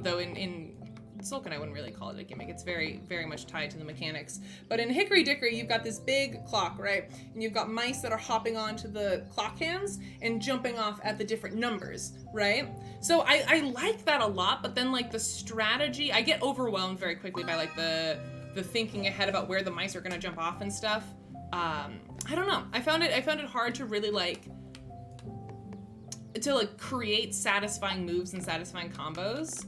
Though in Zolkin, I wouldn't really call it a gimmick. It's very, very much tied to the mechanics. But in Hickory Dickory, you've got this big clock, right? And you've got mice that are hopping onto the clock hands and jumping off at the different numbers, right? So I like that a lot, but then like the strategy, I get overwhelmed very quickly by like the thinking ahead about where the mice are gonna jump off and stuff. I don't know. I found it hard to really create satisfying moves and satisfying combos.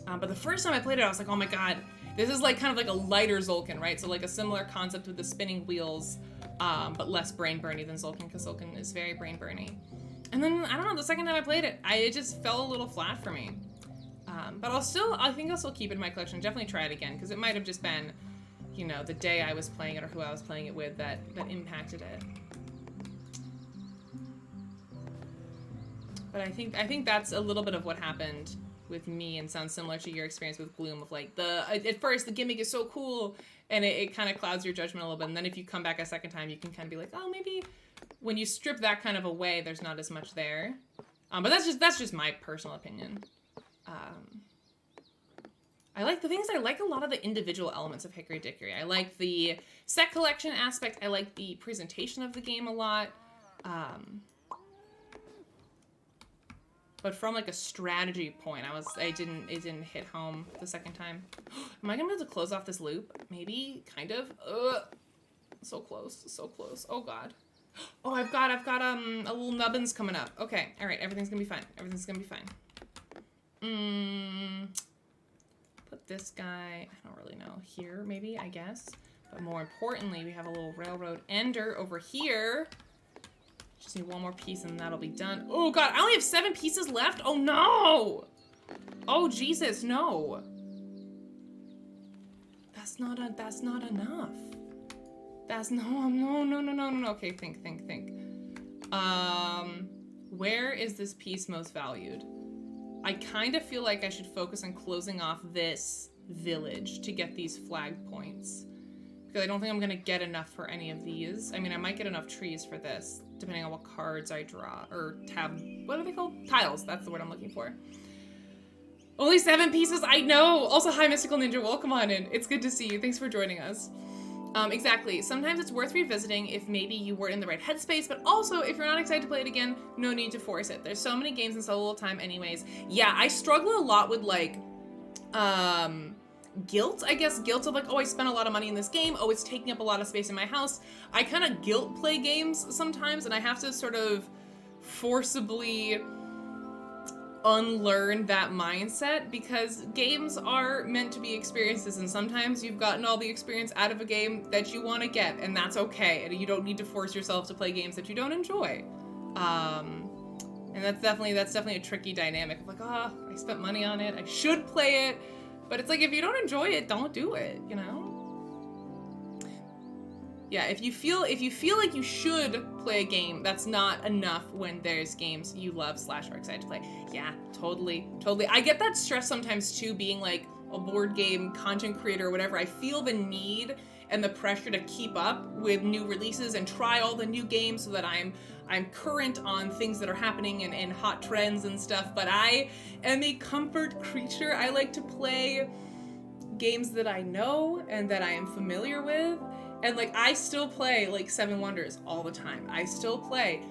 But the first time I played it, I was like, oh my god, this is like kind of like a lighter Zolkin, right? So like a similar concept with the spinning wheels, but less brain burny than Zolkin, because Zolkin is very brain burny. And then, I don't know, the second time I played it, it just fell a little flat for me. But I think I'll still keep it in my collection. Definitely try it again, because it might have just been, you know, the day I was playing it or who I was playing it with that impacted it. But I think that's a little bit of what happened with me and sounds similar to your experience with Gloom of like at first the gimmick is so cool and it kind of clouds your judgment a little bit, and then if you come back a second time you can kind of be like, oh, maybe when you strip that kind of away there's not as much there. But that's just my personal opinion. I like a lot of the individual elements of Hickory Dickory. I like the set collection aspect. I like the presentation of the game a lot. But from like a strategy point, it didn't hit home the second time. Am I gonna be able to close off this loop? Maybe, kind of. So close, so close. Oh god. Oh, I've got a little nubbins coming up. Okay, all right, everything's gonna be fine. Everything's gonna be fine. Put this guy, I don't really know, here maybe, I guess. But more importantly, we have a little railroad ender over here. Just need one more piece and that'll be done. Oh god, I only have 7 pieces left? Oh no! Oh Jesus, no. That's not enough. No. Okay, think. Where is this piece most valued? I kind of feel like I should focus on closing off this village to get these flag points. Because I don't think I'm gonna get enough for any of these. I mean, I might get enough trees for this, depending on what cards I draw. Or what are they called? Tiles, that's the word I'm looking for. Only 7 pieces, I know! Also, hi Mystical Ninja, welcome on in. It's good to see you, thanks for joining us. Exactly, sometimes it's worth revisiting if maybe you were in the right headspace, but also, if you're not excited to play it again, no need to force it. There's so many games in so little time anyways. Yeah, I struggle a lot with, like, guilt, I guess. Guilt of like, oh, I spent a lot of money in this game. Oh, it's taking up a lot of space in my house. I kind of guilt play games sometimes, and I have to sort of forcibly unlearn that mindset because games are meant to be experiences, and sometimes you've gotten all the experience out of a game that you want to get, and that's okay. And you don't need to force yourself to play games that you don't enjoy. And that's definitely a tricky dynamic of like, oh, I spent money on it. I should play it. But it's like, if you don't enjoy it, don't do it, you know? Yeah, if you feel like you should play a game, that's not enough when there's games you love / are excited to play. Yeah, totally. I get that stress sometimes too, being like a board game content creator or whatever. I feel the need and the pressure to keep up with new releases and try all the new games so that I'm current on things that are happening and hot trends and stuff, but I am a comfort creature. I like to play games that I know and that I am familiar with, and like I still play like Seven Wonders all the time. I still play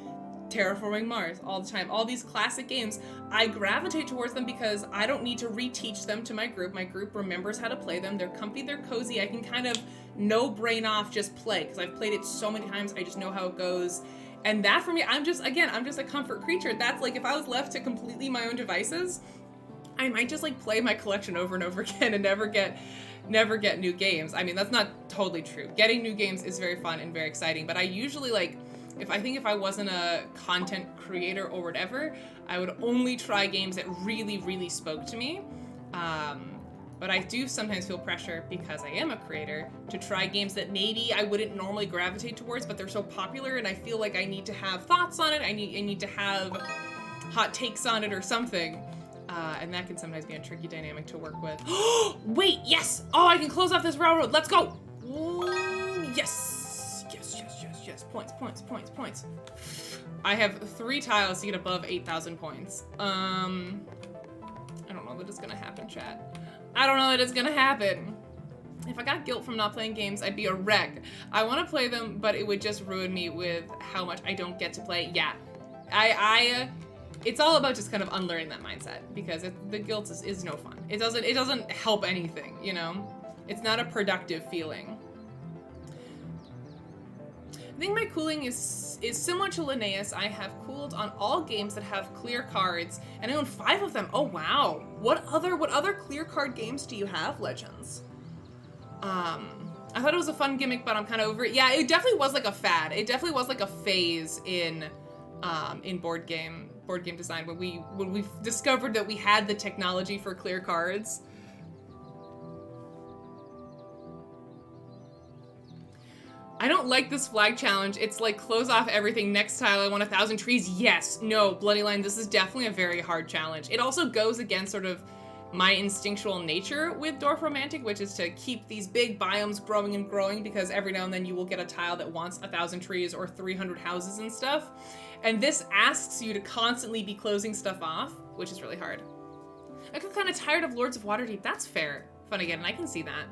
Terraforming Mars all the time. All these classic games, I gravitate towards them because I don't need to reteach them to my group. My group remembers how to play them. They're comfy, they're cozy. I can kind of no brain off just play because I've played it so many times. I just know how it goes. And that for me, I'm just a comfort creature. That's like, if I was left to completely my own devices, I might just like play my collection over and over again and never get new games. I mean, that's not totally true. Getting new games is very fun and very exciting, but I usually like, if I wasn't a content creator or whatever, I would only try games that really, really spoke to me. But I do sometimes feel pressure because I am a creator to try games that maybe I wouldn't normally gravitate towards, but they're so popular and I feel like I need to have thoughts on it. I need to have hot takes on it or something. And that can sometimes be a tricky dynamic to work with. Wait, yes! Oh, I can close off this railroad. Let's go! Ooh, yes! Points. I have 3 tiles to get above 8,000 points. I don't know that it's gonna happen, chat. I don't know that it's gonna happen. If I got guilt from not playing games, I'd be a wreck. I want to play them, but it would just ruin me with how much I don't get to play. Yeah, it's all about just kind of unlearning that mindset because the guilt is no fun. It doesn't help anything, you know? It's not a productive feeling. I think my cooling is similar to Linnaeus. I have cooled on all games that have clear cards, and I own 5 of them. Oh wow! What other clear card games do you have, Legends? I thought it was a fun gimmick, but I'm kind of over it. Yeah, it definitely was like a fad. It definitely was like a phase in board game design when we discovered that we had the technology for clear cards. I don't like this flag challenge. It's like close off everything. Next tile, I want 1,000 trees. Yes, no, Bloody Line, this is definitely a very hard challenge. It also goes against sort of my instinctual nature with Dorfromantik, which is to keep these big biomes growing and growing because every now and then you will get a tile that wants 1,000 trees or 300 houses and stuff. And this asks you to constantly be closing stuff off, which is really hard. I got kind of tired of Lords of Waterdeep. That's fair. Fun again, and I can see that.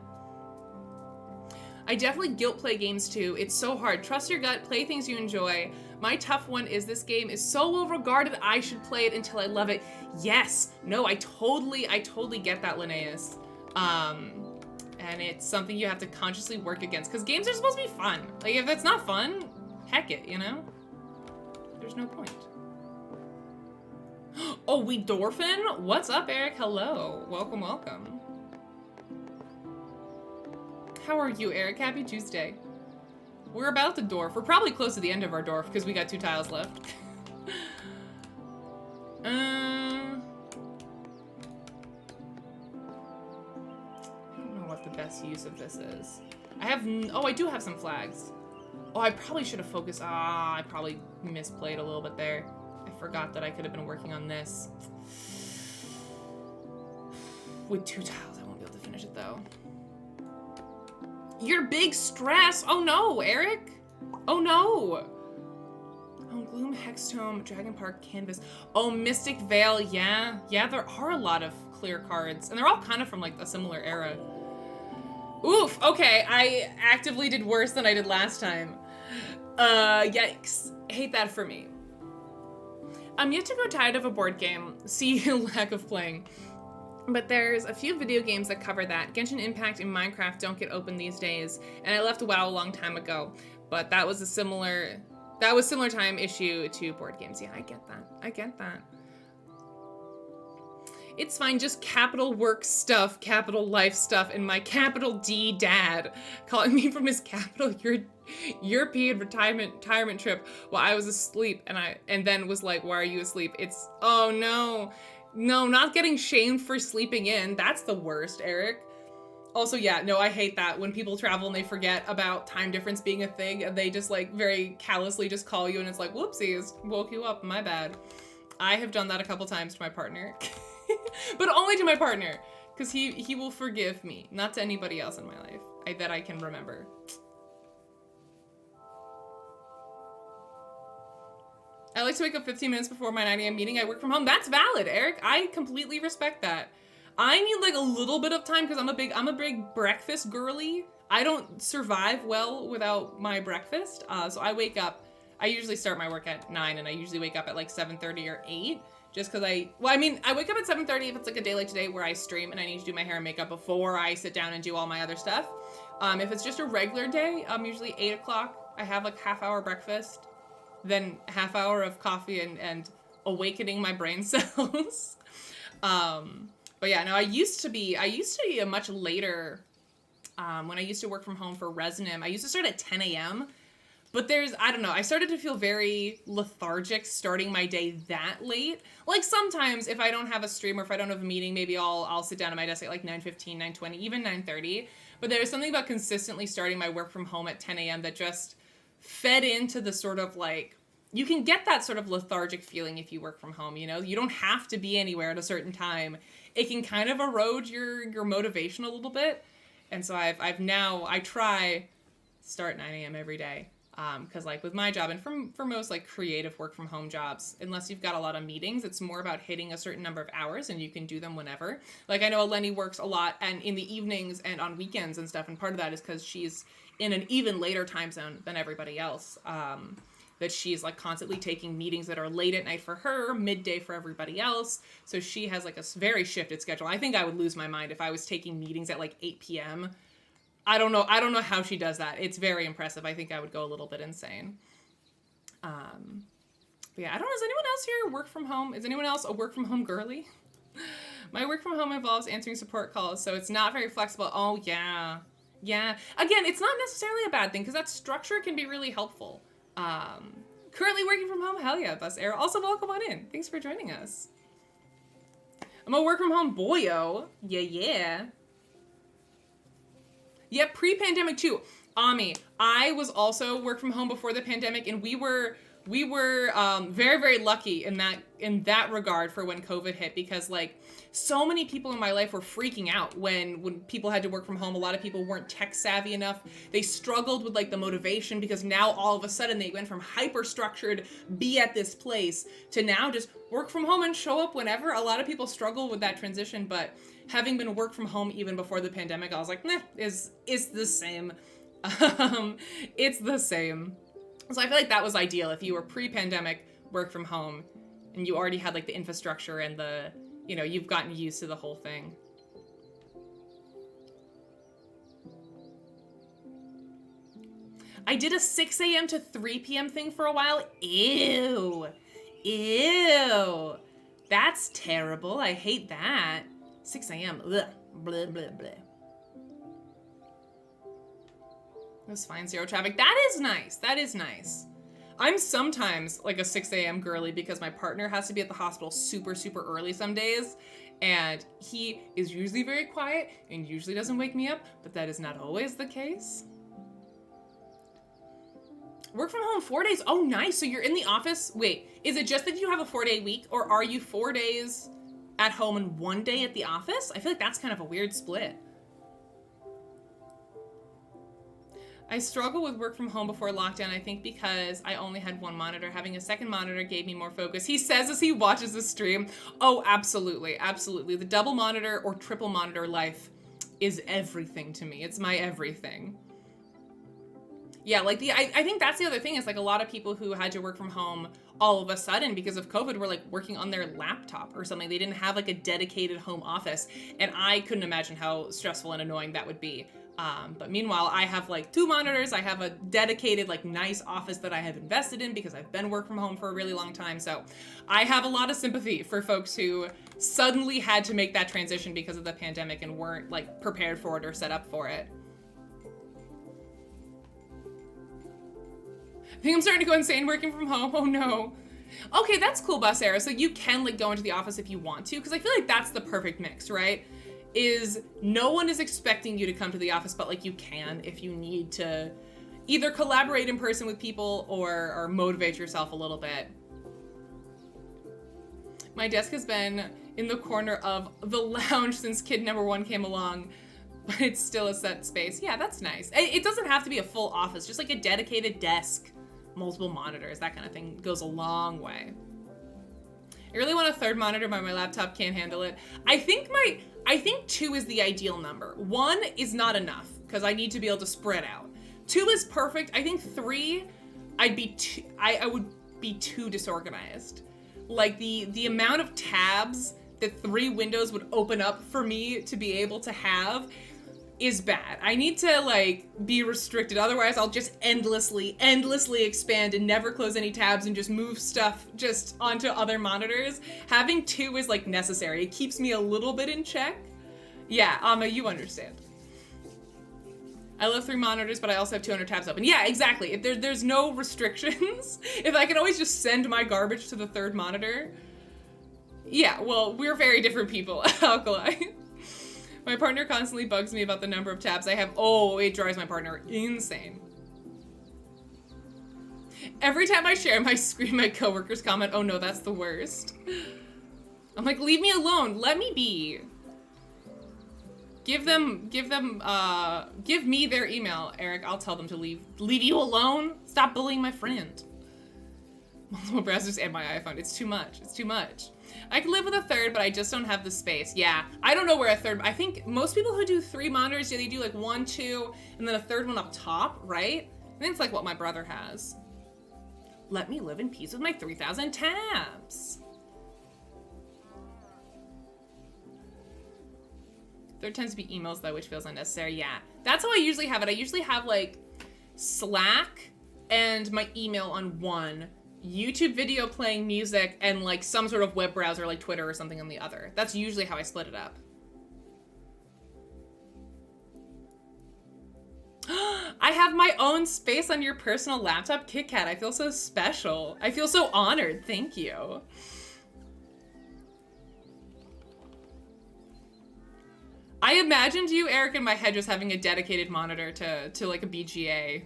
I definitely guilt play games too. It's so hard. Trust your gut, play things you enjoy. My tough one is this game is so well regarded, I should play it until I love it. Yes, no, I totally get that, Linnaeus. And it's something you have to consciously work against because games are supposed to be fun. Like if it's not fun, heck it, you know? There's no point. Oh, we Dorfin? What's up, Eric? Hello, welcome. How are you, Eric? Happy Tuesday. We're about to dwarf. We're probably close to the end of our dwarf because we got 2 tiles left. I don't know what the best use of this is. I do have some flags. Oh, I probably should have focused. I probably misplayed a little bit there. I forgot that I could have been working on this. With 2 tiles, I won't be able to finish it though. Your big stress. Oh no, Eric. Oh no. Oh, Gloom, Hextome, Dragon Park, Canvas. Oh, Mystic Vale, yeah. Yeah, there are a lot of clear cards. And they're all kind of from like a similar era. Oof, okay, I actively did worse than I did last time. Yikes. Hate that for me. I'm yet to grow tired of a board game. See, lack of playing. But there's a few video games that cover that. Genshin Impact and Minecraft don't get open these days. And I left WoW a long time ago. But that was similar time issue to board games. Yeah, I get that. It's fine, just capital work stuff, capital life stuff, and my capital D dad calling me from his capital European retirement trip while I was asleep, and then was like, why are you asleep? It's, oh no, not getting shamed for sleeping in. That's the worst, Eric. Also, yeah, no, I hate that when people travel and they forget about time difference being a thing, and they just like very callously just call you and it's like, whoopsies, woke you up, my bad. I have done that a couple times to my partner. But only to my partner, because he will forgive me, not to anybody else in my life that I can remember. I like to wake up 15 minutes before my 9 a.m. meeting. I work from home. That's valid, Eric. I completely respect that. I need like a little bit of time because I'm a big breakfast girly. I don't survive well without my breakfast. So I wake up. I usually start my work at 9, and I usually wake up at like 7:30 or 8. Just because I wake up at 7:30 if it's like a day like today where I stream and I need to do my hair and makeup before I sit down and do all my other stuff. If it's just a regular day, usually 8 o'clock. I have like half-hour breakfast, then half-hour of coffee and awakening my brain cells. But yeah, no, I used to be a much later, when I used to work from home for Resnim. I used to start at 10 a.m., but I don't know, I started to feel very lethargic starting my day that late. Like sometimes if I don't have a stream or if I don't have a meeting, maybe I'll sit down at my desk at like 9:15, 9:20, even 9:30. But there's something about consistently starting my work from home at 10 a.m. that just fed into the sort of like, you can get that sort of lethargic feeling if you work from home, you know? You don't have to be anywhere at a certain time. It can kind of erode your motivation a little bit. And so I try start 9 a.m. every day. Because like with my job and for most like creative work from home jobs, unless you've got a lot of meetings, it's more about hitting a certain number of hours and you can do them whenever. Like I know Eleni works a lot and in the evenings and on weekends and stuff, and part of that is because she's in an even later time zone than everybody else. That she's like constantly taking meetings that are late at night for her, midday for everybody else. So she has like a very shifted schedule. I think I would lose my mind if I was taking meetings at like 8 p.m. I don't know how she does that. It's very impressive. I think I would go a little bit insane. But yeah, I don't know. Is anyone else here work from home? Is anyone else a work from home girly? My work from home involves answering support calls, so it's not very flexible. Oh yeah. Yeah. Again, it's not necessarily a bad thing because that structure can be really helpful. Currently working from home? Hell yeah, Bus Air. Also, welcome on in. Thanks for joining us. I'm a work from home boyo. Yeah. Yeah, pre-pandemic too. Ami, I was also work from home before the pandemic, and we were very, very lucky in that regard for when COVID hit, because like so many people in my life were freaking out when people had to work from home. A lot of people weren't tech savvy enough. They struggled with like the motivation because now all of a sudden they went from hyper structured, be at this place, to now just work from home and show up whenever. A lot of people struggle with that transition, but having been work from home even before the pandemic, I was like, it's the same. It's the same. So I feel like that was ideal if you were pre-pandemic work from home and you already had like the infrastructure and you've gotten used to the whole thing. I did a 6 a.m. to 3 p.m. thing for a while. Ew. That's terrible. I hate that. 6 a.m. Ugh. Blah, blah, blah. It was fine, zero traffic. That is nice. I'm sometimes like a 6 a.m. girly because my partner has to be at the hospital super, super early some days. And he is usually very quiet and usually doesn't wake me up, but that is not always the case. Work from home 4 days. Oh, nice. So you're in the office. Wait, is it just that you have a 4-day week, or are you 4 days at home and 1 day at the office? I feel like that's kind of a weird split. I struggle with work from home before lockdown, I think because I only had one monitor. Having a second monitor gave me more focus. He says as he watches the stream. Oh, absolutely, absolutely. The double monitor or triple monitor life is everything to me. It's my everything. Yeah, like I think that's the other thing is like a lot of people who had to work from home all of a sudden because of COVID were like working on their laptop or something. They didn't have like a dedicated home office, and I couldn't imagine how stressful and annoying that would be. But meanwhile, I have like 2 monitors. I have a dedicated like nice office that I have invested in because I've been work from home for a really long time. So I have a lot of sympathy for folks who suddenly had to make that transition because of the pandemic and weren't like prepared for it or set up for it. I think I'm starting to go insane working from home. Oh no. Okay, that's cool, Bossera. So you can like go into the office if you want to, because I feel like that's the perfect mix, right? Is no one is expecting you to come to the office, but like you can if you need to either collaborate in person with people or motivate yourself a little bit. My desk has been in the corner of the lounge since kid number 1 came along, but it's still a set space. Yeah, that's nice. It doesn't have to be a full office, just like a dedicated desk, multiple monitors, that kind of thing goes a long way. I really want a 3rd monitor, but my laptop can't handle it. I think 2 is the ideal number. 1 is not enough because I need to be able to spread out. 2 is perfect. I think 3, I would be too disorganized. Like the amount of tabs that 3 windows would open up for me to be able to have is bad. I need to like be restricted. Otherwise I'll just endlessly expand and never close any tabs and just move stuff just onto other monitors. Having 2 is like necessary. It keeps me a little bit in check. Yeah, Amma, you understand. I love 3 monitors, but I also have 200 tabs open. Yeah, exactly. If there's no restrictions, if I can always just send my garbage to the 3rd monitor. Yeah, well, we're very different people, Alkali. My partner constantly bugs me about the number of tabs I have. Oh, it drives my partner insane. Every time I share my screen, my coworkers comment, oh no, that's the worst. I'm like, leave me alone. Let me be. Give me their email, Eric. I'll tell them to leave you alone. Stop bullying my friend. Multiple browsers and my iPhone. It's too much. It's too much. I could live with a 3rd, but I just don't have the space. Yeah, I don't know where a 3rd, I think most people who do 3 monitors, yeah, they do like 1, 2, and then a 3rd one up top, right? I think it's like what my brother has. Let me live in peace with my 3,000 tabs. 3rd tends to be emails though, which feels unnecessary. Yeah, that's how I usually have it. I usually have like Slack and my email on 1, YouTube video playing music, and like some sort of web browser like Twitter or something on the other. That's usually how I split it up. I have my own space on your personal laptop, Kit Kat. I feel so special. I feel so honored. Thank you. I imagined you, Eric, in my head just having a dedicated monitor to like a BGA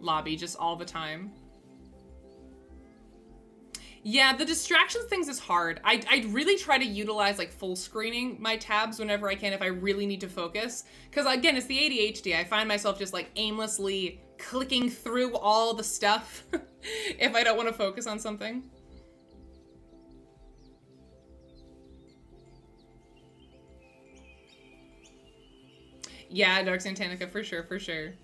lobby just all the time. Yeah, the distractions things is hard. I really try to utilize like full screening my tabs whenever I can if I really need to focus. Because again, it's the ADHD. I find myself just like aimlessly clicking through all the stuff if I don't want to focus on something. Yeah, Dark Santanica, for sure, for sure.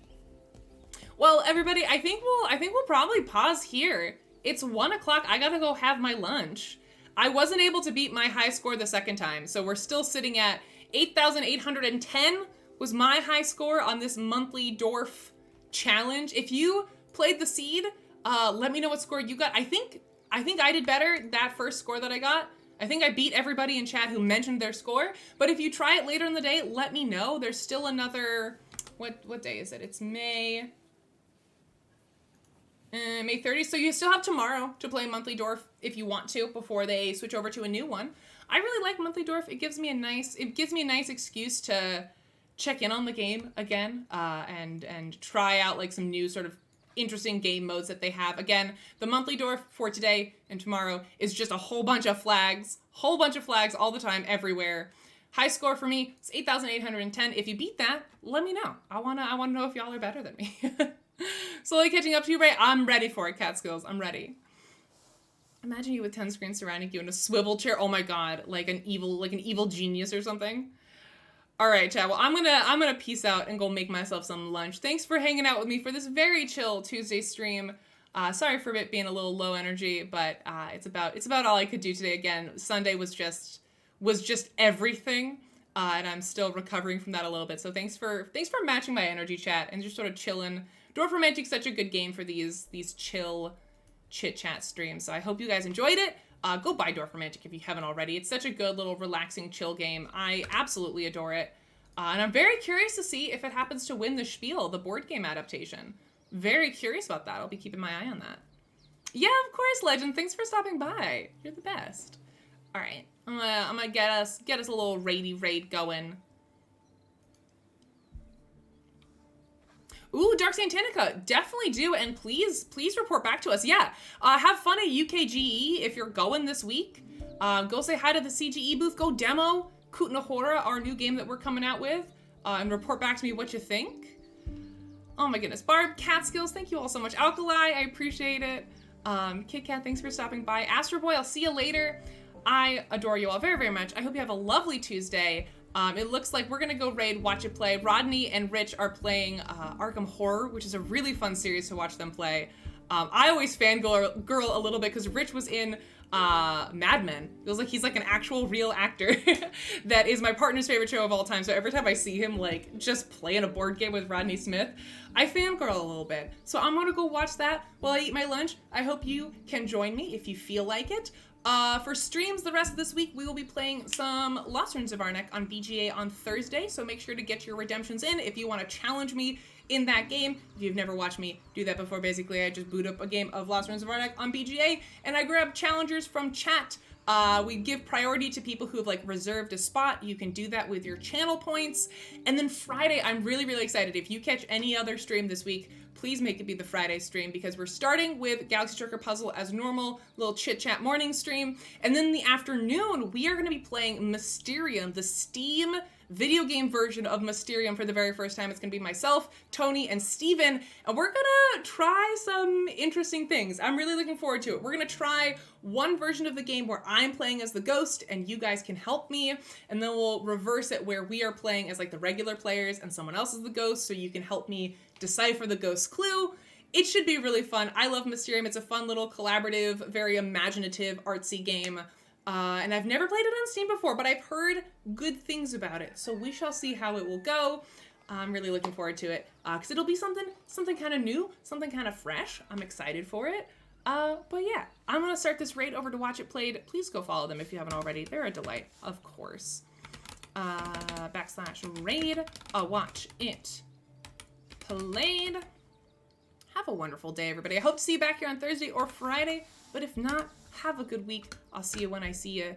Well, everybody, I think we'll probably pause here. It's 1 o'clock. I gotta go have my lunch. I wasn't able to beat my high score the 2nd time, so we're still sitting at 8,810 was my high score on this monthly Dorf challenge. If you played the seed, let me know what score you got. I think I did better that first score that I got. I think I beat everybody in chat who mentioned their score, but if you try it later in the day, let me know. There's still another, what day is it? It's May 30th, so you still have tomorrow to play Monthly Dwarf if you want to before they switch over to a new one. I really like Monthly Dwarf. It gives me a nice excuse to check in on the game again, and try out like some new sort of interesting game modes that they have. Again, the Monthly Dwarf for today and tomorrow is just a whole bunch of flags all the time, everywhere. High score for me is 8,810. If you beat that, let me know. I wanna know if y'all are better than me. Slowly catching up to you, Ray. I'm ready for it, Catskills. I'm ready. Imagine you with 10 screens surrounding you in a swivel chair. Oh my god, like an evil genius or something. All right, chat. Well, I'm gonna peace out and go make myself some lunch. Thanks for hanging out with me for this very chill Tuesday stream. Sorry for it being a little low energy, but it's about all I could do today. Again, Sunday was just everything, and I'm still recovering from that a little bit. So thanks for matching my energy, chat, and just sort of chilling. Dorfromantik's such a good game for these chill chit-chat streams. So I hope you guys enjoyed it. Go buy Dorfromantik if you haven't already. It's such a good little relaxing chill game. I absolutely adore it. And I'm very curious to see if it happens to win the Spiel, the board game adaptation. Very curious about that. I'll be keeping my eye on that. Yeah, of course, Legend. Thanks for stopping by. You're the best. All right. I'm gonna get us a little raid going. Ooh, Dark Santanica, definitely do, and please report back to us. Yeah, have fun at UKGE if you're going this week. Go say hi to the CGE booth. Go demo Kutnahora, our new game that we're coming out with, and report back to me what you think. Oh my goodness, Barb, Catskills, thank you all so much. Alkali, I appreciate it. Kit Kat, thanks for stopping by. Astro Boy, I'll see you later. I adore you all very, very much. I hope you have a lovely Tuesday. It looks like we're gonna go raid Watch It Play. Rodney and Rich are playing Arkham Horror, which is a really fun series to watch them play. I always fangirl a little bit because Rich was in Mad Men. It was like he's like an actual real actor that is my partner's favorite show of all time. So every time I see him like just playing a board game with Rodney Smith, I fangirl a little bit. So I'm gonna go watch that while I eat my lunch. I hope you can join me if you feel like it. For streams the rest of this week, we will be playing some Lost Ruins of Arnak on BGA on Thursday, so make sure to get your redemptions in if you want to challenge me in that game. If you've never watched me do that before, basically I just boot up a game of Lost Ruins of Arnak on BGA, and I grab challengers from chat. We give priority to people who have like reserved a spot. You can do that with your channel points. And then Friday, I'm really, really excited. If you catch any other stream this week, please make it be the Friday stream because we're starting with Galaxy Trucker Puzzle as normal, little chit chat morning stream. And then in the afternoon, we are going to be playing Mysterium, the Steam video game version of Mysterium for the very first time. It's going to be myself, Tony, and Steven, and we're going to try some interesting things. I'm really looking forward to it. We're going to try one version of the game where I'm playing as the ghost and you guys can help me, and then we'll reverse it where we are playing as like the regular players and someone else is the ghost, so you can help me decipher the ghost clue. It should be really fun. I love Mysterium. It's a fun little collaborative, very imaginative, artsy game. And I've never played it on Steam before, but I've heard good things about it. So we shall see how it will go. I'm really looking forward to it because it'll be something kind of new, something kind of fresh. I'm excited for it. But yeah, I'm going to start this raid over to Watch It Played. Please go follow them if you haven't already. They're a delight, of course. /raid, Watch It Played. Have a wonderful day, everybody. I hope to see you back here on Thursday or Friday, but if not, have a good week. I'll see you when I see you.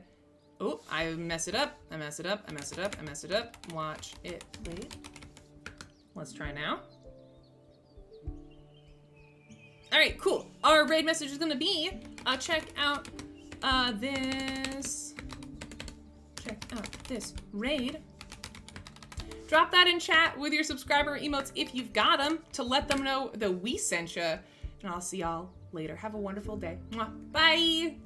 Oh, I messed it up. I messed it up. I messed it up. I messed it up. Watch it played. Let's try now. All right, cool. Our raid message is going to be, check out this raid. Drop that in chat with your subscriber emotes if you've got them to let them know that we sent you. And I'll see y'all later. Have a wonderful day. Mwah. Bye.